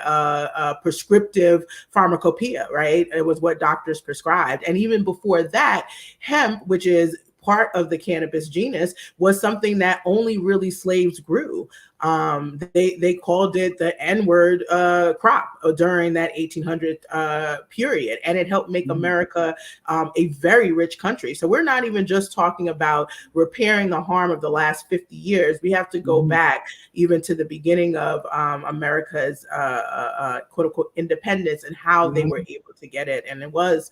Speaker 3: prescriptive pharmacopoeia, right? It was what doctors prescribed. And even before that, hemp, which is part of the cannabis genus, was something that only really slaves grew. They called it the N-word crop during that 1800 period, and it helped make America a very rich country. So we're not even just talking about repairing the harm of the last 50 years. We have to go back even to the beginning of America's quote unquote independence and how they were able to get it. And it was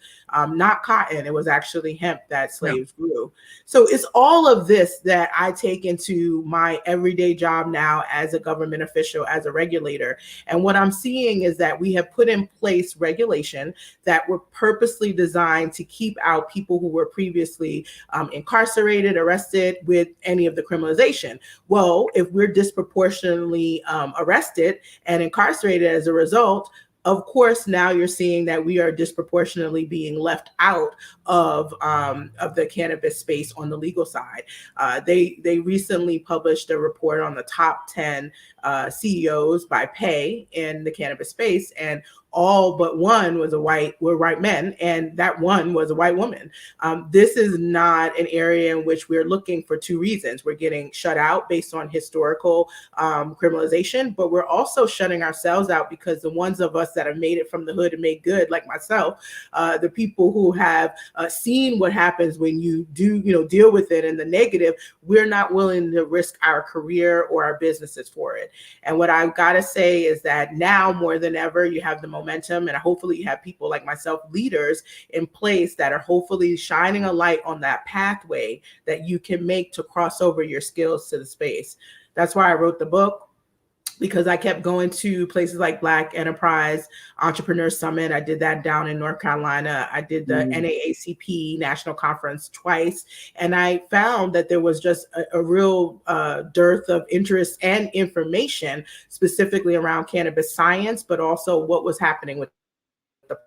Speaker 3: not cotton, it was actually hemp that slaves grew. So it's all of this that I take into my everyday job now as a government official, as a regulator. And what I'm seeing is that we have put in place regulation that were purposely designed to keep out people who were previously incarcerated, arrested with any of the criminalization. Well, if we're disproportionately arrested and incarcerated as a result, of course, now you're seeing that we are disproportionately being left out of the cannabis space on the legal side. They recently published a report on the top 10 CEOs by pay in the cannabis space, and all but one were white men, and that one was a white woman. This is not an area in which we're looking for two reasons. We're getting shut out based on historical criminalization, but we're also shutting ourselves out because the ones of us that have made it from the hood and made good, like myself, the people who have seen what happens when you do, deal with it in the negative, we're not willing to risk our career or our businesses for it. And what I've got to say is that now more than ever, you have the momentum, and hopefully you have people like myself, leaders in place that are hopefully shining a light on that pathway that you can make to cross over your skills to the space. That's why I wrote the book, because I kept going to places like Black Enterprise Entrepreneur Summit. I did that down in North Carolina. I did the NAACP National Conference twice. And I found that there was just a real dearth of interest and information specifically around cannabis science, but also what was happening with the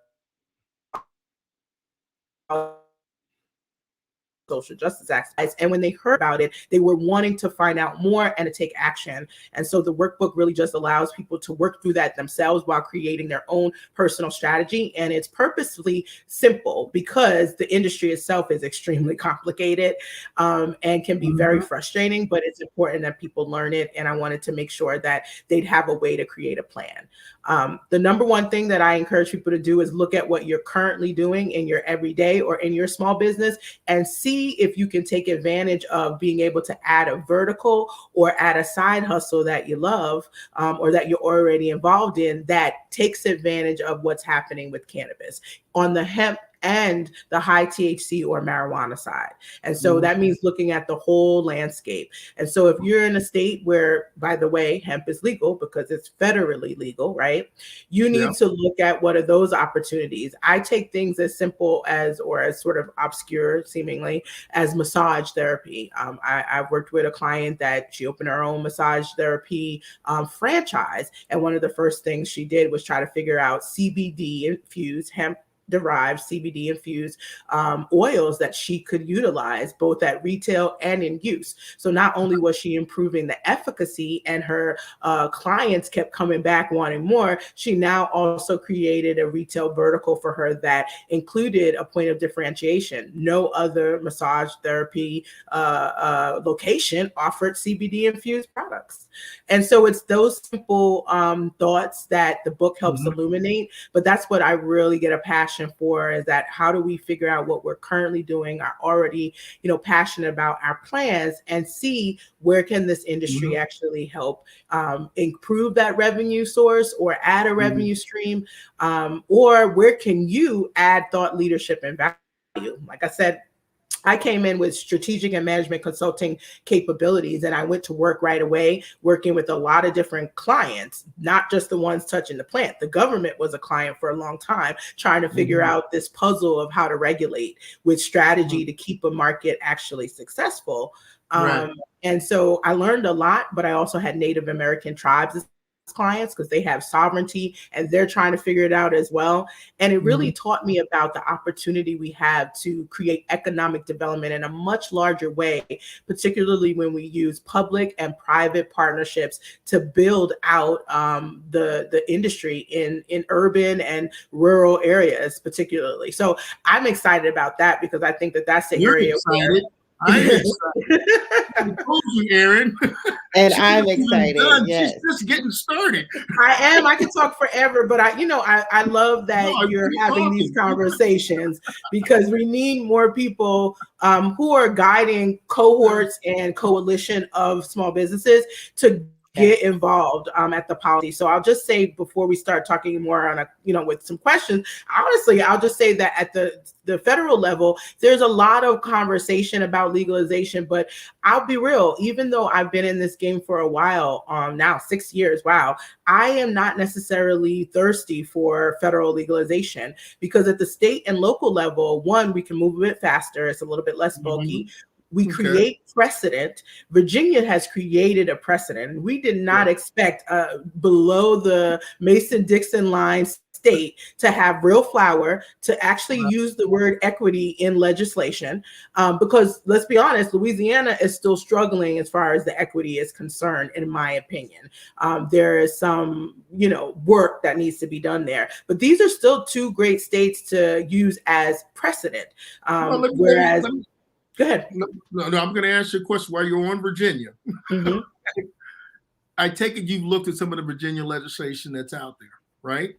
Speaker 3: social justice aspects. And when they heard about it, they were wanting to find out more and to take action. And so the workbook really just allows people to work through that themselves while creating their own personal strategy. And it's purposefully simple because the industry itself is extremely complicated and can be very frustrating, but it's important that people learn it. And I wanted to make sure that they'd have a way to create a plan. The number one thing that I encourage people to do is look at what you're currently doing in your everyday or in your small business and see see if you can take advantage of being able to add a vertical or add a side hustle that you love, or that you're already involved in, that takes advantage of what's happening with cannabis on the hemp and the high THC or marijuana side. And so that means looking at the whole landscape. And so if you're in a state where, by the way, hemp is legal because it's federally legal, right? You need to look at what are those opportunities. I take things as simple as, or as sort of obscure seemingly, as massage therapy. I've worked with a client that she opened her own massage therapy franchise. And one of the first things she did was try to figure out CBD infused hemp derived CBD infused oils that she could utilize both at retail and in use. So not only was she improving the efficacy and her clients kept coming back wanting more, she now also created a retail vertical for her that included a point of differentiation. No other massage therapy location offered CBD infused products. And so it's those simple thoughts that the book helps illuminate, but that's what I really get a passion for, is that how do we figure out what we're currently doing, are already, passionate about our plans, and see where can this industry actually help improve that revenue source or add a revenue stream, or where can you add thought leadership and value. Like I said, I came in with strategic and management consulting capabilities, and I went to work right away, working with a lot of different clients, not just the ones touching the plant. The government was a client for a long time, trying to figure out this puzzle of how to regulate with strategy to keep a market actually successful. And so I learned a lot, but I also had Native American tribes as clients because they have sovereignty and they're trying to figure it out as well. And it really taught me about the opportunity we have to create economic development in a much larger way, particularly when we use public and private partnerships to build out the industry in urban and rural areas, particularly. So I'm excited about that because I think that that's the area where
Speaker 1: I'm excited. I told you, Erin.
Speaker 2: And I'm excited. Yes.
Speaker 1: She's just getting started.
Speaker 3: I am. I can talk forever, but I love that you're having these conversations because we need more people who are guiding cohorts and coalition of small businesses to get involved at the policy. So I'll just say before we start talking more on with some questions, honestly, I'll just say that at the federal level, there's a lot of conversation about legalization, but I'll be real, even though I've been in this game for a while, now 6 years, wow, I am not necessarily thirsty for federal legalization because at the state and local level, one, we can move a bit faster. It's a little bit less bulky. We create precedent. Virginia has created a precedent. We did not expect below the Mason-Dixon line state to have real flower, to actually use the word equity in legislation, because let's be honest, Louisiana is still struggling as far as the equity is concerned, in my opinion. There is some, work that needs to be done there, but these are still two great states to use as precedent. Whereas go ahead.
Speaker 1: No, I'm going to ask you a question while you're on Virginia. I take it you've looked at some of the Virginia legislation that's out there, right?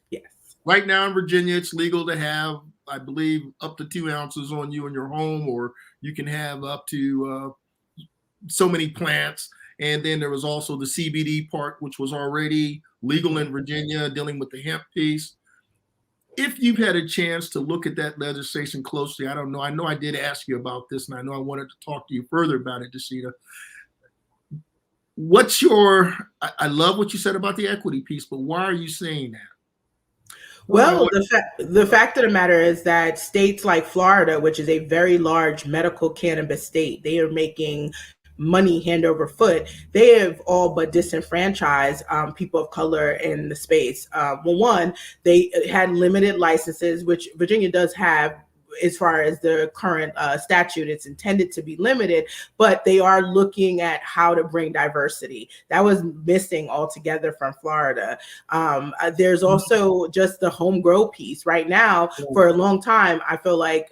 Speaker 3: Yes.
Speaker 1: Right now in Virginia, it's legal to have, I believe, up to 2 ounces on you in your home, or you can have up to so many plants. And then there was also the CBD part, which was already legal in Virginia, dealing with the hemp piece. If you've had a chance to look at that legislation closely, I don't know. I know I did ask you about this, and I know I wanted to talk to you further about it, Dasheeda. I love what you said about the equity piece, but why are you saying that?
Speaker 3: Well, the fact of the matter is that states like Florida, which is a very large medical cannabis state, they are making money hand over foot. They have all but disenfranchised people of color in the space. One, they had limited licenses, which Virginia does have. As far as the current statute, it's intended to be limited, but they are looking at how to bring diversity. That was missing altogether from Florida. There's also just the home grow piece. Right now, for a long time, I feel like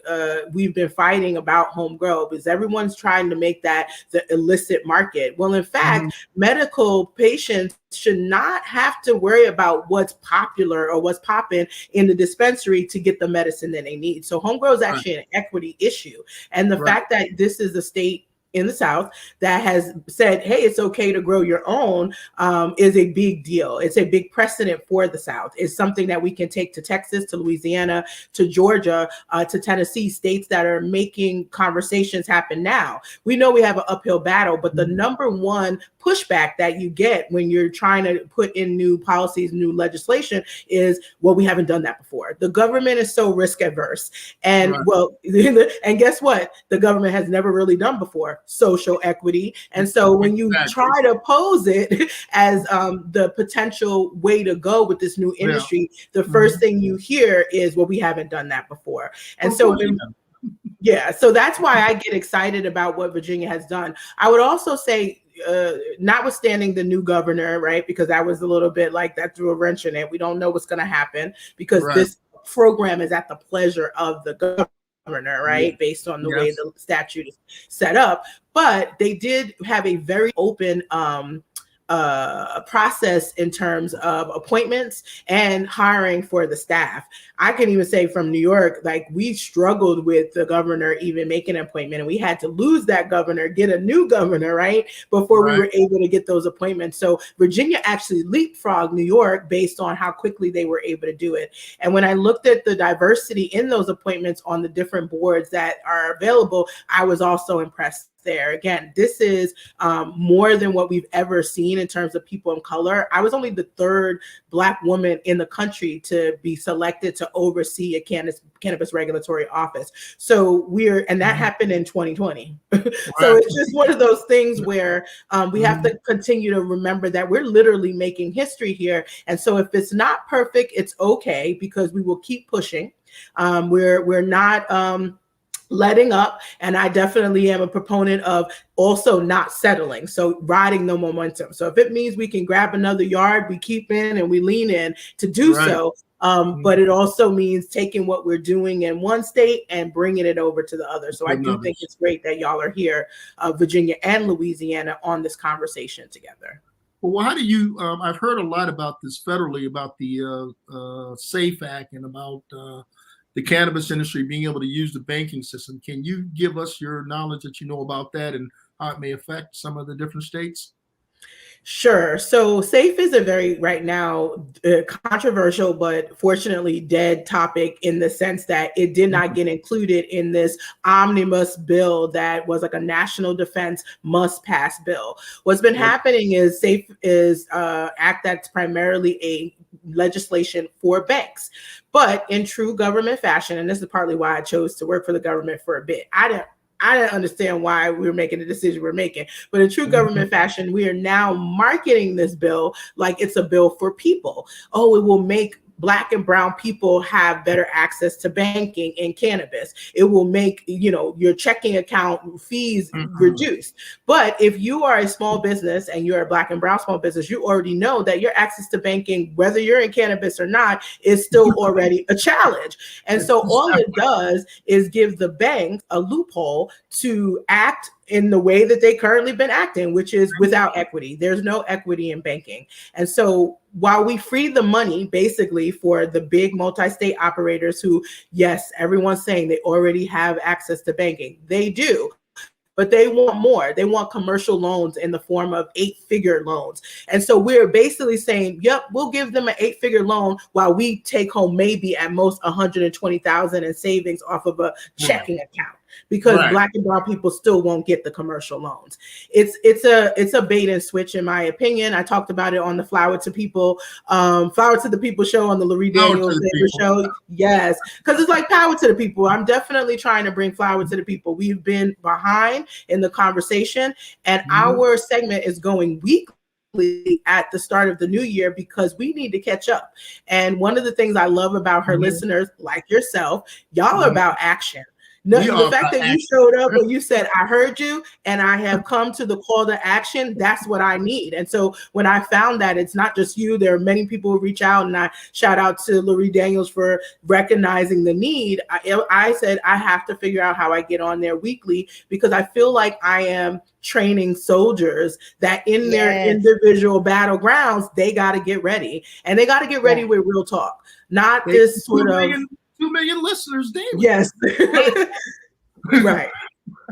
Speaker 3: we've been fighting about home grow because everyone's trying to make that the illicit market. Well, in fact, medical patients should not have to worry about what's popular or what's popping in the dispensary to get the medicine that they need. So home grow is actually an equity issue. And the fact that this is a state in the South that has said, hey, it's okay to grow your own, is a big deal. It's a big precedent for the South. It's something that we can take to Texas, to Louisiana, to Georgia, to Tennessee, states that are making conversations happen now. We know we have an uphill battle, but the number one pushback that you get when you're trying to put in new policies, new legislation is, well, we haven't done that before. The government is so risk averse. And and guess what? The government has never really done before social equity. And so when you try to pose it as the potential way to go with this new industry, the first thing you hear is, well, we haven't done that before. And so so that's why I get excited about what Virginia has done. I would also say, notwithstanding the new governor, right? Because that was a little bit like that threw a wrench in it. We don't know what's going to happen because this program is at the pleasure of the governor, right? Based on the way the statute is set up. But they did have a very open process in terms of appointments and hiring for the staff. I can even say from New York, like we struggled with the governor even making an appointment, and we had to lose that governor, get a new governor, right? Before we were able to get those appointments. So Virginia actually leapfrogged New York based on how quickly they were able to do it. And when I looked at the diversity in those appointments on the different boards that are available, I was also impressed there. Again, this is more than what we've ever seen in terms of people of color. I was only the third Black woman in the country to be selected to oversee a cannabis regulatory office. So and that happened in 2020. So it's just one of those things where we have to continue to remember that we're literally making history here. And so if it's not perfect, it's okay, because we will keep pushing. We're not letting up. And I definitely am a proponent of also not settling. So riding the momentum. So if it means we can grab another yard, we keep in and we lean in to do so. But it also means taking what we're doing in one state and bringing it over to the other. So I do think it's great that y'all are here, Virginia and Louisiana, on this conversation together.
Speaker 1: Well, how do you, I've heard a lot about this federally, about the SAFE Act and about the cannabis industry being able to use the banking system. Can you give us your knowledge that you know about that and how it may affect some of the different states?
Speaker 3: Sure. So SAFE is a very, right now, controversial, but fortunately dead topic in the sense that it did not get included in this omnibus bill that was like a national defense must pass bill. What's been happening is SAFE is an act that's primarily a legislation for banks. But in true government fashion, and this is partly why I chose to work for the government for a bit, I didn't understand why we were making the decision we're making. But in true government fashion, we are now marketing this bill like it's a bill for people. Oh, it will make Black and brown people have better access to banking in cannabis. It will make, your checking account fees reduced. But if you are a small business and you're a Black and brown small business, you already know that your access to banking, whether you're in cannabis or not, is still already a challenge. And so all it does is give the banks a loophole to act in the way that they currently been acting, which is without equity. There's no equity in banking. And so while we free the money basically for the big multi-state operators who, yes, everyone's saying they already have access to banking. They do. But they want more. They want commercial loans in the form of 8-figure loans. And so we're basically saying, yep, we'll give them an 8-figure loan while we take home maybe at most $120,000 in savings off of a checking account. Because Black and brown people still won't get the commercial loans. It's a bait and switch, in my opinion. I talked about it on the Flower to the People show, on the Lurie Daniels show. Yes, because it's like power to the people. I'm definitely trying to bring flower to the people. We've been behind in the conversation, and our segment is going weekly at the start of the new year because we need to catch up. And one of the things I love about her listeners, like yourself, y'all are about action. No,
Speaker 1: We
Speaker 3: the
Speaker 1: are
Speaker 3: fact
Speaker 1: about
Speaker 3: that you
Speaker 1: action.
Speaker 3: showed up and you said, I heard you and I have come to the call to action, that's what I need. And so when I found that it's not just you, there are many people who reach out, and I shout out to Laurie Daniels for recognizing the need. I said, I have to figure out how I get on there weekly, because I feel like I am training soldiers that in their individual battlegrounds, they got to get ready, and they got to get ready with real talk, not this sort of
Speaker 1: 2 million listeners daily.
Speaker 3: Yes. Right.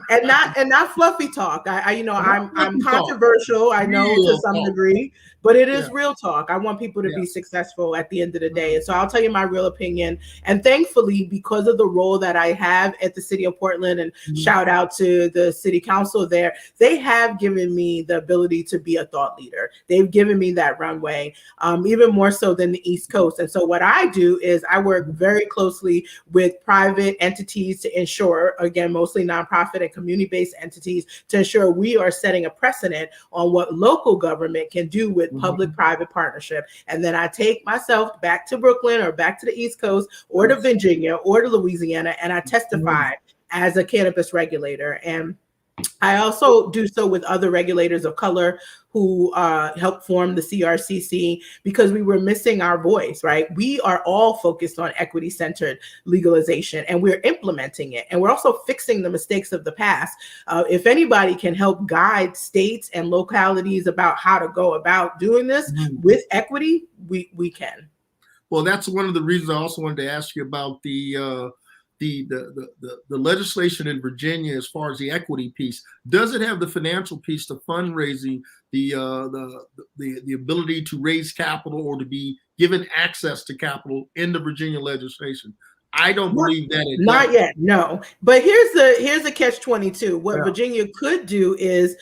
Speaker 3: And not fluffy talk. I'm controversial, I know, to some degree, but it is real talk. I want people to be successful at the end of the day. And so I'll tell you my real opinion. And thankfully, because of the role that I have at the city of Portland, and shout out to the city council there, they have given me the ability to be a thought leader. They've given me that runway, even more so than the East Coast. And so what I do is I work very closely with private entities to ensure, again, mostly nonprofit and community-based entities, to ensure we are setting a precedent on what local government can do with public-private partnership. And then I take myself back to Brooklyn or back to the East Coast or to Virginia or to Louisiana, and I testify as a cannabis regulator. And I also do so with other regulators of color who helped form the CRCC, because we were missing our voice, right? We are all focused on equity-centered legalization, and we're implementing it. And we're also fixing the mistakes of the past. If anybody can help guide states and localities about how to go about doing this with equity, we can.
Speaker 1: Well, that's one of the reasons I also wanted to ask you about the legislation in Virginia as far as the equity piece. Does it have the financial piece, the fundraising, the ability to raise capital or to be given access to capital in the Virginia legislation? I don't believe that it
Speaker 3: not
Speaker 1: does.
Speaker 3: yet, no. But here's the catch-22. What Virginia could do is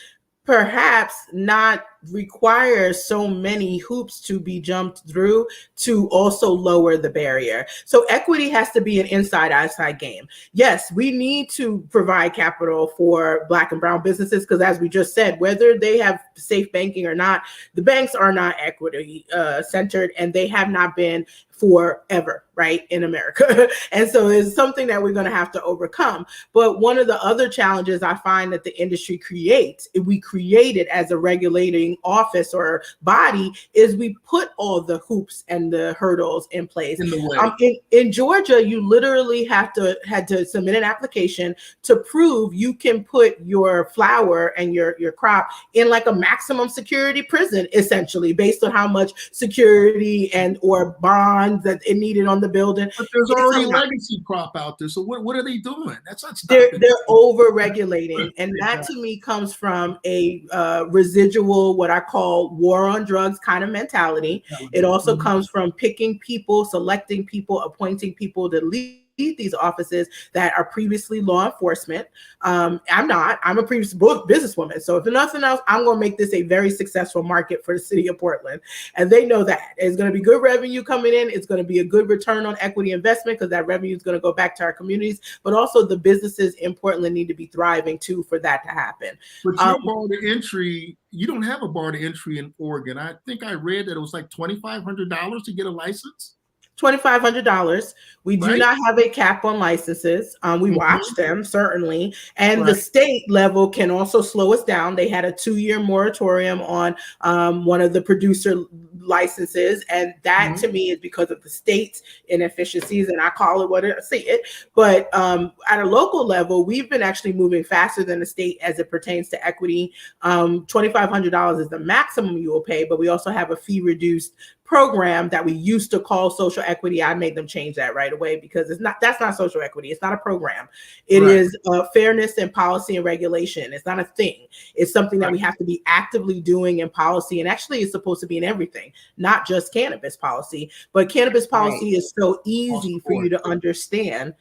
Speaker 3: perhaps not require so many hoops to be jumped through to also lower the barrier. So equity has to be an inside-outside game. Yes, we need to provide capital for Black and brown businesses, because as we just said, whether they have safe banking or not, the banks are not equity centered, and they have not been forever, right, in America. And so it's something that we're going to have to overcome. But one of the other challenges I find that the industry creates, if we create it as a regulating office or body, is we put all the hoops and the hurdles in place. In Georgia, you literally had to submit an application to prove you can put your flower and your crop in like a maximum security prison, essentially, based on how much security and or bonds that it needed on the building.
Speaker 1: But there's already legacy crop out there. So what are they doing? That's not
Speaker 3: stopping. They're over regulating, and that to me comes from a residual, what I call war on drugs kind of mentality. It also comes from picking people, selecting people, appointing people to lead these offices that are previously law enforcement. I'm a previous businesswoman. So if nothing else, I'm going to make this a very successful market for the city of Portland. And they know that it's going to be good revenue coming in. It's going to be a good return on equity investment, because that revenue is going to go back to our communities. But also the businesses in Portland need to be thriving too for that to happen.
Speaker 1: But your bar to entry, you don't have a bar to entry in Oregon. I think I read that it was like $2,500 to get a license.
Speaker 3: $2,500. We do not have a cap on licenses. We watch them, certainly. And the state level can also slow us down. They had a 2-year moratorium on one of the producer licenses. And that to me is because of the state's inefficiencies. And I call it what I see it. But at a local level, we've been actually moving faster than the state as it pertains to equity. $2,500 is the maximum you will pay, but we also have a fee reduced program that we used to call social equity. I made them change that right away, because that's not social equity. It's not a program. It is fairness and policy and regulation. It's not a thing. It's something that we have to be actively doing in policy. And actually it's supposed to be in everything, not just cannabis policy, but cannabis policy is so easy for you to understand.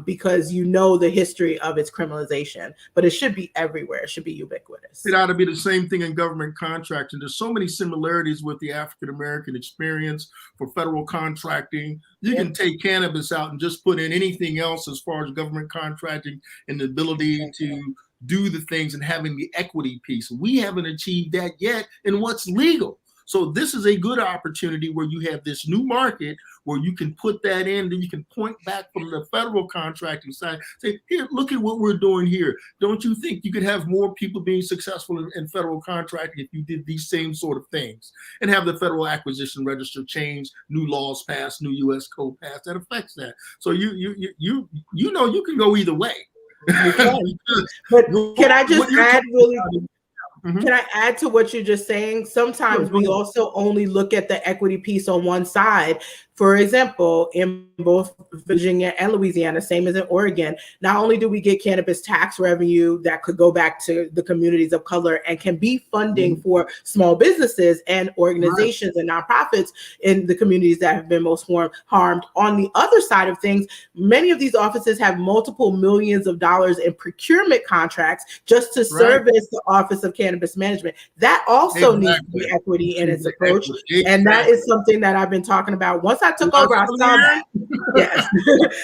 Speaker 3: Because you know the history of its criminalization, but it should be everywhere. It should be ubiquitous.
Speaker 1: It ought to be the same thing in government contracting. There's so many similarities with the African-American experience for federal contracting. You can take cannabis out and just put in anything else as far as government contracting and the ability to do the things and having the equity piece. We haven't achieved that yet in what's legal. So this is a good opportunity where you have this new market where you can put that in, then you can point back from the federal contracting side, say, here, look at what we're doing here. Don't you think you could have more people being successful in federal contracting if you did these same sort of things, and have the Federal Acquisition Register change, new laws passed, new U.S. code passed that affects that. So you know you can go either way.
Speaker 3: But can I just add really? Can I add to what you're just saying? Sometimes we also only look at the equity piece on one side. For example, in both Virginia and Louisiana, same as in Oregon, not only do we get cannabis tax revenue that could go back to the communities of color and can be funding for small businesses and organizations and nonprofits in the communities that have been most harmed. On the other side of things, many of these offices have multiple millions of dollars in procurement contracts just to service the Office of Cannabis Management. That also needs to be equity in its approach. And that is something that I've been talking about. Once I took over, I saw that. Yes.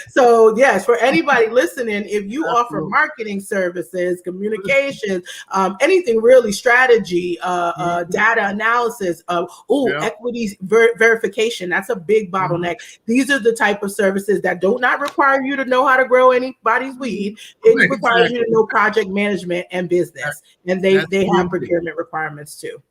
Speaker 3: So yes, for anybody listening, if you offer marketing services, communications, anything really, strategy, data analysis, equity verification, that's a big bottleneck. These are the type of services that do not require you to know how to grow anybody's weed. It requires you to know project management and business, and they have procurement requirements too.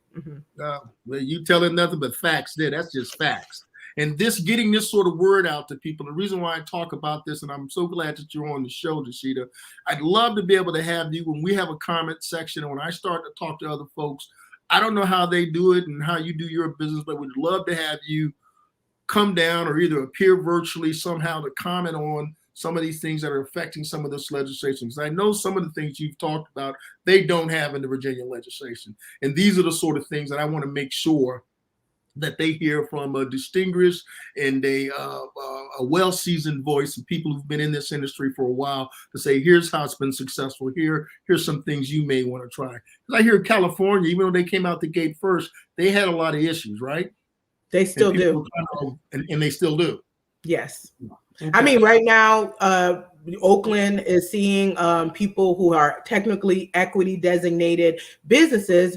Speaker 1: Well, you telling nothing but facts there. That's just facts. And getting this sort of word out to people, the reason why I talk about this, and I'm so glad that you're on the show, Dasheeda, I'd love to be able to have you when we have a comment section, and when I start to talk to other folks, I don't know how they do it and how you do your business, but we'd love to have you come down or either appear virtually somehow to comment on some of these things that are affecting some of this legislation. Because I know some of the things you've talked about, they don't have in the Virginia legislation. And these are the sort of things that I want to make sure that they hear from a distinguished and a well-seasoned voice and people who've been in this industry for a while to say, here's how it's been successful. Here's some things you may want to try. Because I hear California, even though they came out the gate first, they had a lot of issues, right?
Speaker 3: They still do.
Speaker 1: And they still do.
Speaker 3: Yes. Okay. I mean, right now, Oakland is seeing people who are technically equity designated businesses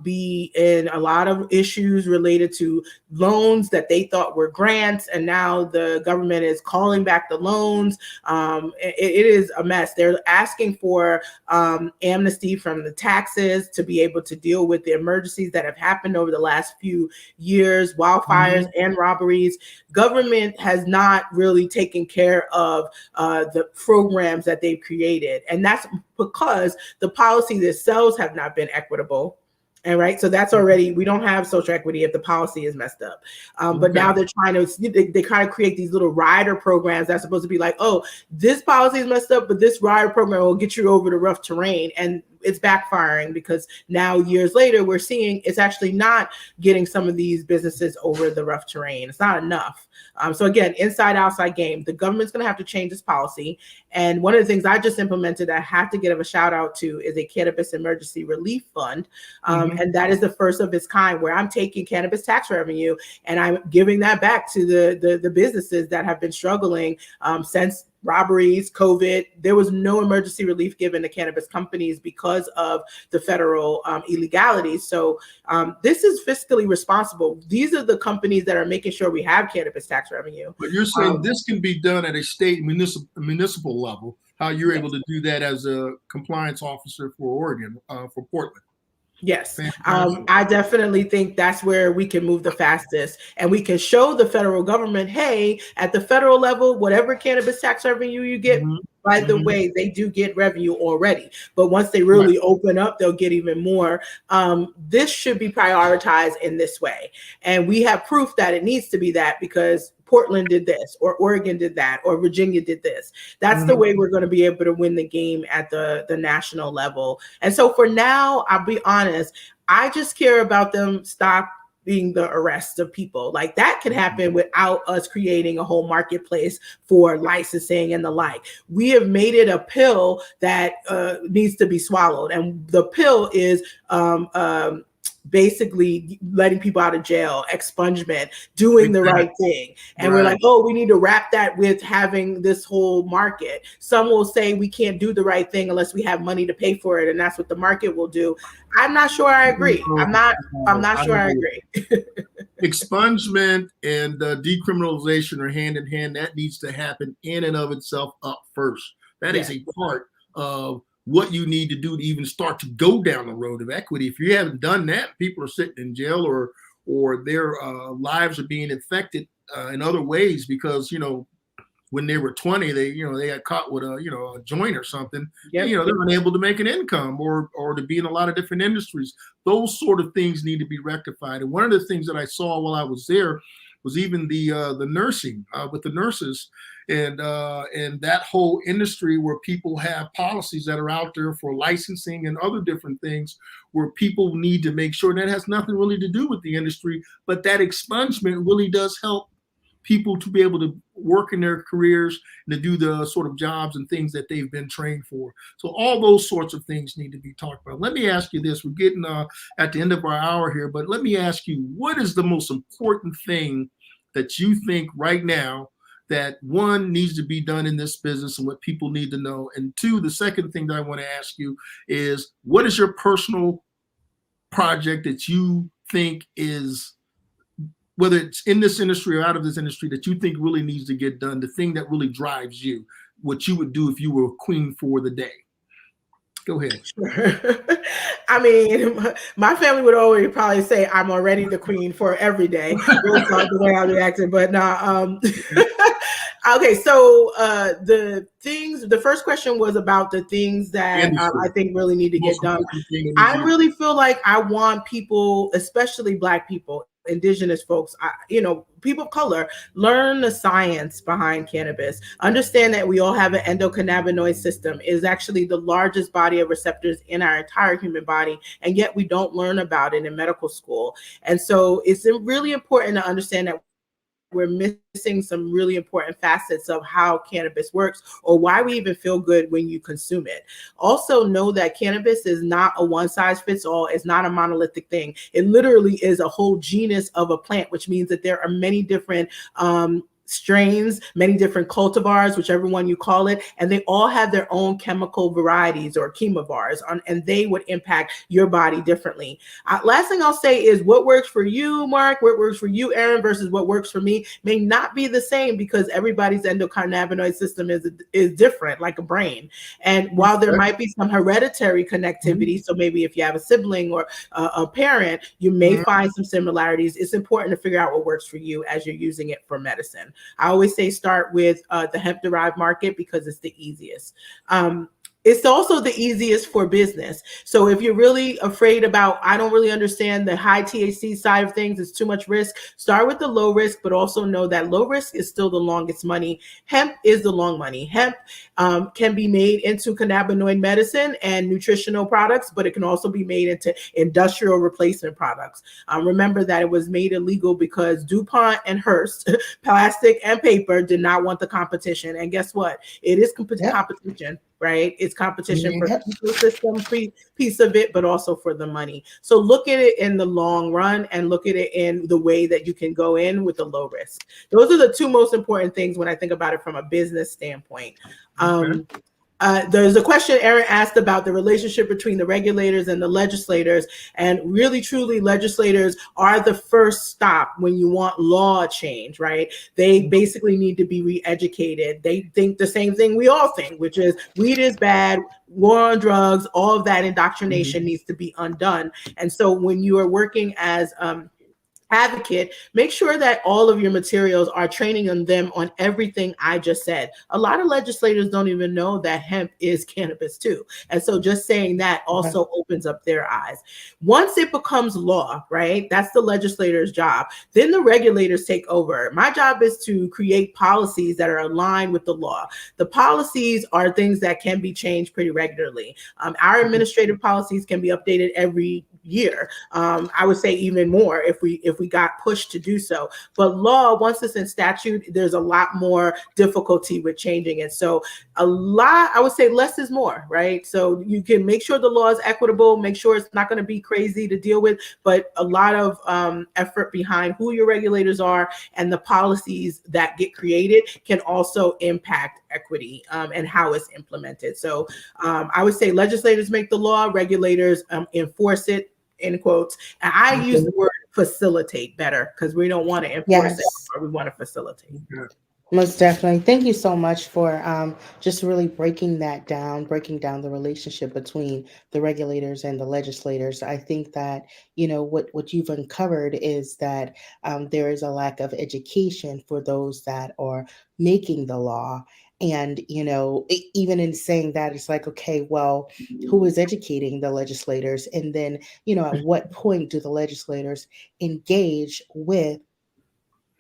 Speaker 3: be in a lot of issues related to loans that they thought were grants, and now the government is calling back the loans. It is a mess. They're asking for amnesty from the taxes to be able to deal with the emergencies that have happened over the last few years, wildfires and robberies. Government has not really taken care of the programs that they've created. And that's because the policies themselves have not been equitable. And right, so that's already, we don't have social equity if the policy is messed up. But now they're trying to, they kind of create these little rider programs that's supposed to be like, oh, this policy is messed up, but this rider program will get you over the rough terrain. And it's backfiring because now years later, we're seeing it's actually not getting some of these businesses over the rough terrain. It's not enough. So again, inside outside game, the government's going to have to change its policy. And one of the things I just implemented that I have to give a shout out to is a Cannabis Emergency Relief Fund. And that is the first of its kind, where I'm taking cannabis tax revenue and I'm giving that back to the businesses that have been struggling since robberies, COVID. There was no emergency relief given to cannabis companies because of the federal illegalities. So this is fiscally responsible. These are the companies that are making sure we have cannabis tax revenue.
Speaker 1: But you're saying this can be done at a state municipal level, how you're able to do that as a compliance officer for Oregon, for Portland.
Speaker 3: Yes, I definitely think that's where we can move the fastest, and we can show the federal government, hey, at the federal level, whatever cannabis tax revenue you get, by the way, they do get revenue already. But once they really open up, they'll get even more. This should be prioritized in this way. And we have proof that it needs to be that because Portland did this, or Oregon did that, or Virginia did this. That's the way we're going to be able to win the game at the national level. And so for now, I'll be honest, I just care about them stopping the arrest of people. Like that could happen without us creating a whole marketplace for licensing and the like. We have made it a pill that needs to be swallowed. And the pill is basically letting people out of jail, expungement, doing the right thing. And we're like, oh, we need to wrap that with having this whole market. Some will say we can't do the right thing unless we have money to pay for it, and that's what the market will do. I'm not sure I agree. I'm not sure I agree.
Speaker 1: Expungement and decriminalization are hand in hand. That needs to happen in and of itself up first. That is a part of what you need to do to even start to go down the road of equity. If you haven't done that, people are sitting in jail or their lives are being infected in other ways because, when they were 20, they got caught with a joint or something. Yep. They're unable to make an income or to be in a lot of different industries. Those sort of things need to be rectified. And one of the things that I saw while I was there was even the nursing with the nurses and that whole industry where people have policies that are out there for licensing and other different things where people need to make sure, and that has nothing really to do with the industry, but that expungement really does help people to be able to work in their careers and to do the sort of jobs and things that they've been trained for. So all those sorts of things need to be talked about. Let me ask you this. We're getting at the end of our hour here, but let me ask you, what is the most important thing that you think right now that one needs to be done in this business and what people need to know? And two, the second thing that I want to ask you is, what is your personal project that you think is, whether it's in this industry or out of this industry, that you think really needs to get done, the thing that really drives you, what you would do if you were queen for the day? Go ahead.
Speaker 3: I mean, my family would always probably say I'm already the queen for every day. The way I reacted, but no. Okay, so the first question was about the things that I think really need to get done. I really feel like I want people, especially Black people, Indigenous folks, people of color, learn the science behind cannabis. Understand that we all have an endocannabinoid system. It is actually the largest body of receptors in our entire human body, and yet we don't learn about it in medical school. And so it's really important to understand that we're missing some really important facets of how cannabis works or why we even feel good when you consume it. Also know that cannabis is not a one size fits all. It's not a monolithic thing. It literally is a whole genus of a plant, which means that there are many different strains, many different cultivars, whichever one you call it, and they all have their own chemical varieties or chemovars, and they would impact your body differently. Last thing I'll say is what works for you, Mark, what works for you, Aaron, versus what works for me may not be the same because everybody's endocannabinoid system is different, like a brain. And while there might be some hereditary connectivity, so maybe if you have a sibling or a parent, you may find some similarities. It's important to figure out what works for you as you're using it for medicine. I always say start with the hemp-derived market because it's the easiest. It's also the easiest for business. So if you're really afraid about, I don't really understand the high THC side of things, it's too much risk, start with the low risk, but also know that low risk is still the longest money. Hemp is the long money. Hemp can be made into cannabinoid medicine and nutritional products, but it can also be made into industrial replacement products. Remember that it was made illegal because DuPont and Hearst, plastic and paper, did not want the competition. And guess what? It is competition. Right? It's competition for the ecosystem piece of it, but also for the money. So look at it in the long run and look at it in the way that you can go in with the low risk. Those are the two most important things when I think about it from a business standpoint. There's a question Aaron asked about the relationship between the regulators and the legislators, and really truly legislators are the first stop when you want law change, right? They basically need to be re-educated. They think the same thing we all think, which is weed is bad, war on drugs, all of that indoctrination needs to be undone. And so when you are working as advocate, make sure that all of your materials are training on them on everything I just said. A lot of legislators don't even know that hemp is cannabis too. And so just saying that also opens up their eyes. Once it becomes law, right? That's the legislator's job. Then the regulators take over. My job is to create policies that are aligned with the law. The policies are things that can be changed pretty regularly. Our administrative policies can be updated every year. I would say even more if we got pushed to do so. But law, once it's in statute, there's a lot more difficulty with changing it. So I would say less is more, right? So you can make sure the law is equitable, make sure it's not going to be crazy to deal with, but a lot of effort behind who your regulators are and the policies that get created can also impact equity and how it's implemented. So I would say legislators make the law, regulators enforce it, in quotes. And I use the word facilitate better because we don't want to enforce it, or we want to facilitate.
Speaker 2: Most definitely. Thank you so much for just really breaking down the relationship between the regulators and the legislators. I think that, what you've uncovered is that there is a lack of education for those that are making the law. And, even in saying that, it's like, okay, well, who is educating the legislators? And then, at what point do the legislators engage with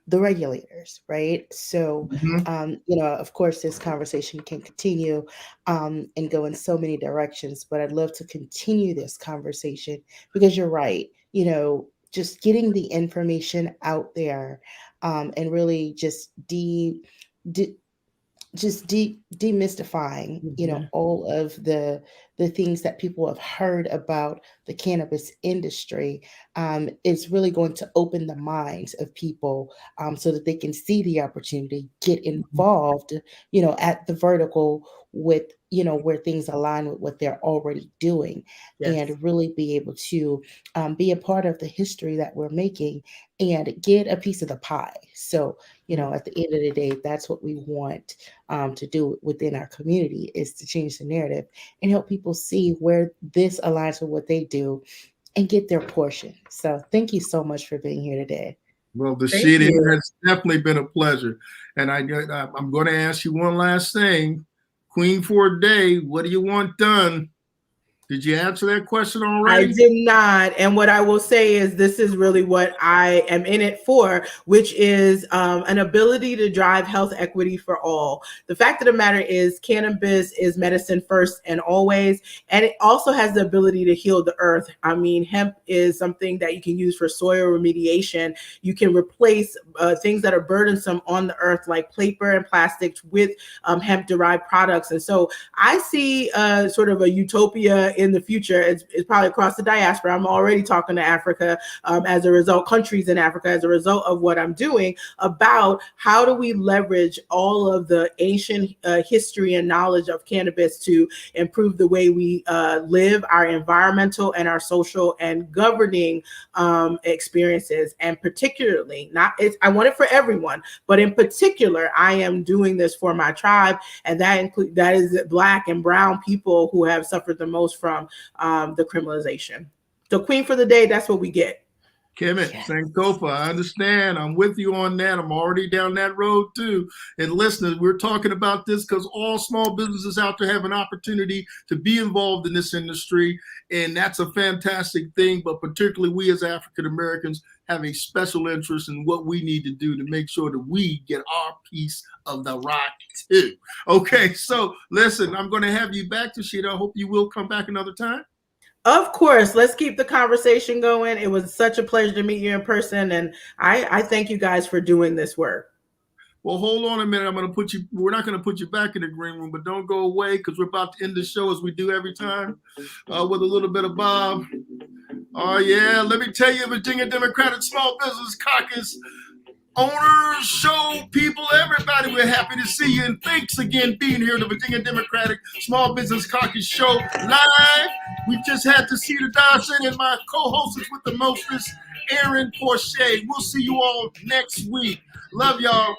Speaker 2: the regulators, right? So, of course, this conversation can continue and go in so many directions, but I'd love to continue this conversation because you're right. Just getting the information out there and really just demystifying, all of the things that people have heard about the cannabis industry is really going to open the minds of people so that they can see the opportunity, get involved, at the vertical with, where things align with what they're already doing, and really be able to be a part of the history that we're making and get a piece of the pie. So, at the end of the day, that's what we want to do within our community, is to change the narrative and help people see where this aligns with what they do and get their portion. So thank you so much for being here today.
Speaker 1: Well, Dasheeda, it has definitely been a pleasure. And I'm going to ask you one last thing. Queen for a day, what do you want done? Did you answer that question already?
Speaker 3: I did not. And what I will say is this is really what I am in it for, which is an ability to drive health equity for all. The fact of the matter is cannabis is medicine first and always, and it also has the ability to heal the earth. I mean, hemp is something that you can use for soil remediation. You can replace things that are burdensome on the earth like paper and plastics with hemp-derived products. And so I see sort of a utopia in the future. It's probably across the diaspora. I'm already talking to Africa as a result, countries in Africa as a result of what I'm doing about how do we leverage all of the ancient history and knowledge of cannabis to improve the way we live, our environmental and our social and governing experiences. And particularly, I want it for everyone, but in particular, I am doing this for my tribe, and that is Black and brown people who have suffered the most from the criminalization. So Queen for the day, that's what we get.
Speaker 1: Kemet, Sankofa, I understand. I'm with you on that. I'm already down that road too. And listeners, we're talking about this because all small businesses out there have an opportunity to be involved in this industry. And that's a fantastic thing. But particularly we as African Americans have a special interest in what we need to do to make sure that we get our piece of the rock too. Okay, so listen, I'm going to have you back, Dasheeda. I hope you will come back another time.
Speaker 3: Of course. Let's keep the conversation going. It was such a pleasure to meet you in person, and I thank you guys for doing this work.
Speaker 1: Well, hold on a minute. We're not going to put you back in the green room, but don't go away because we're about to end the show as we do every time with a little bit of Bob. Oh, yeah. Let me tell you, Virginia Democratic Small Business Caucus owners, show people, everybody, we're happy to see you. And thanks again being here, the Virginia Democratic Small Business Caucus show live. We've just had Dasheeda Dawson and my co-hostess with the mostest, Aaron Porche. We'll see you all next week. Love y'all.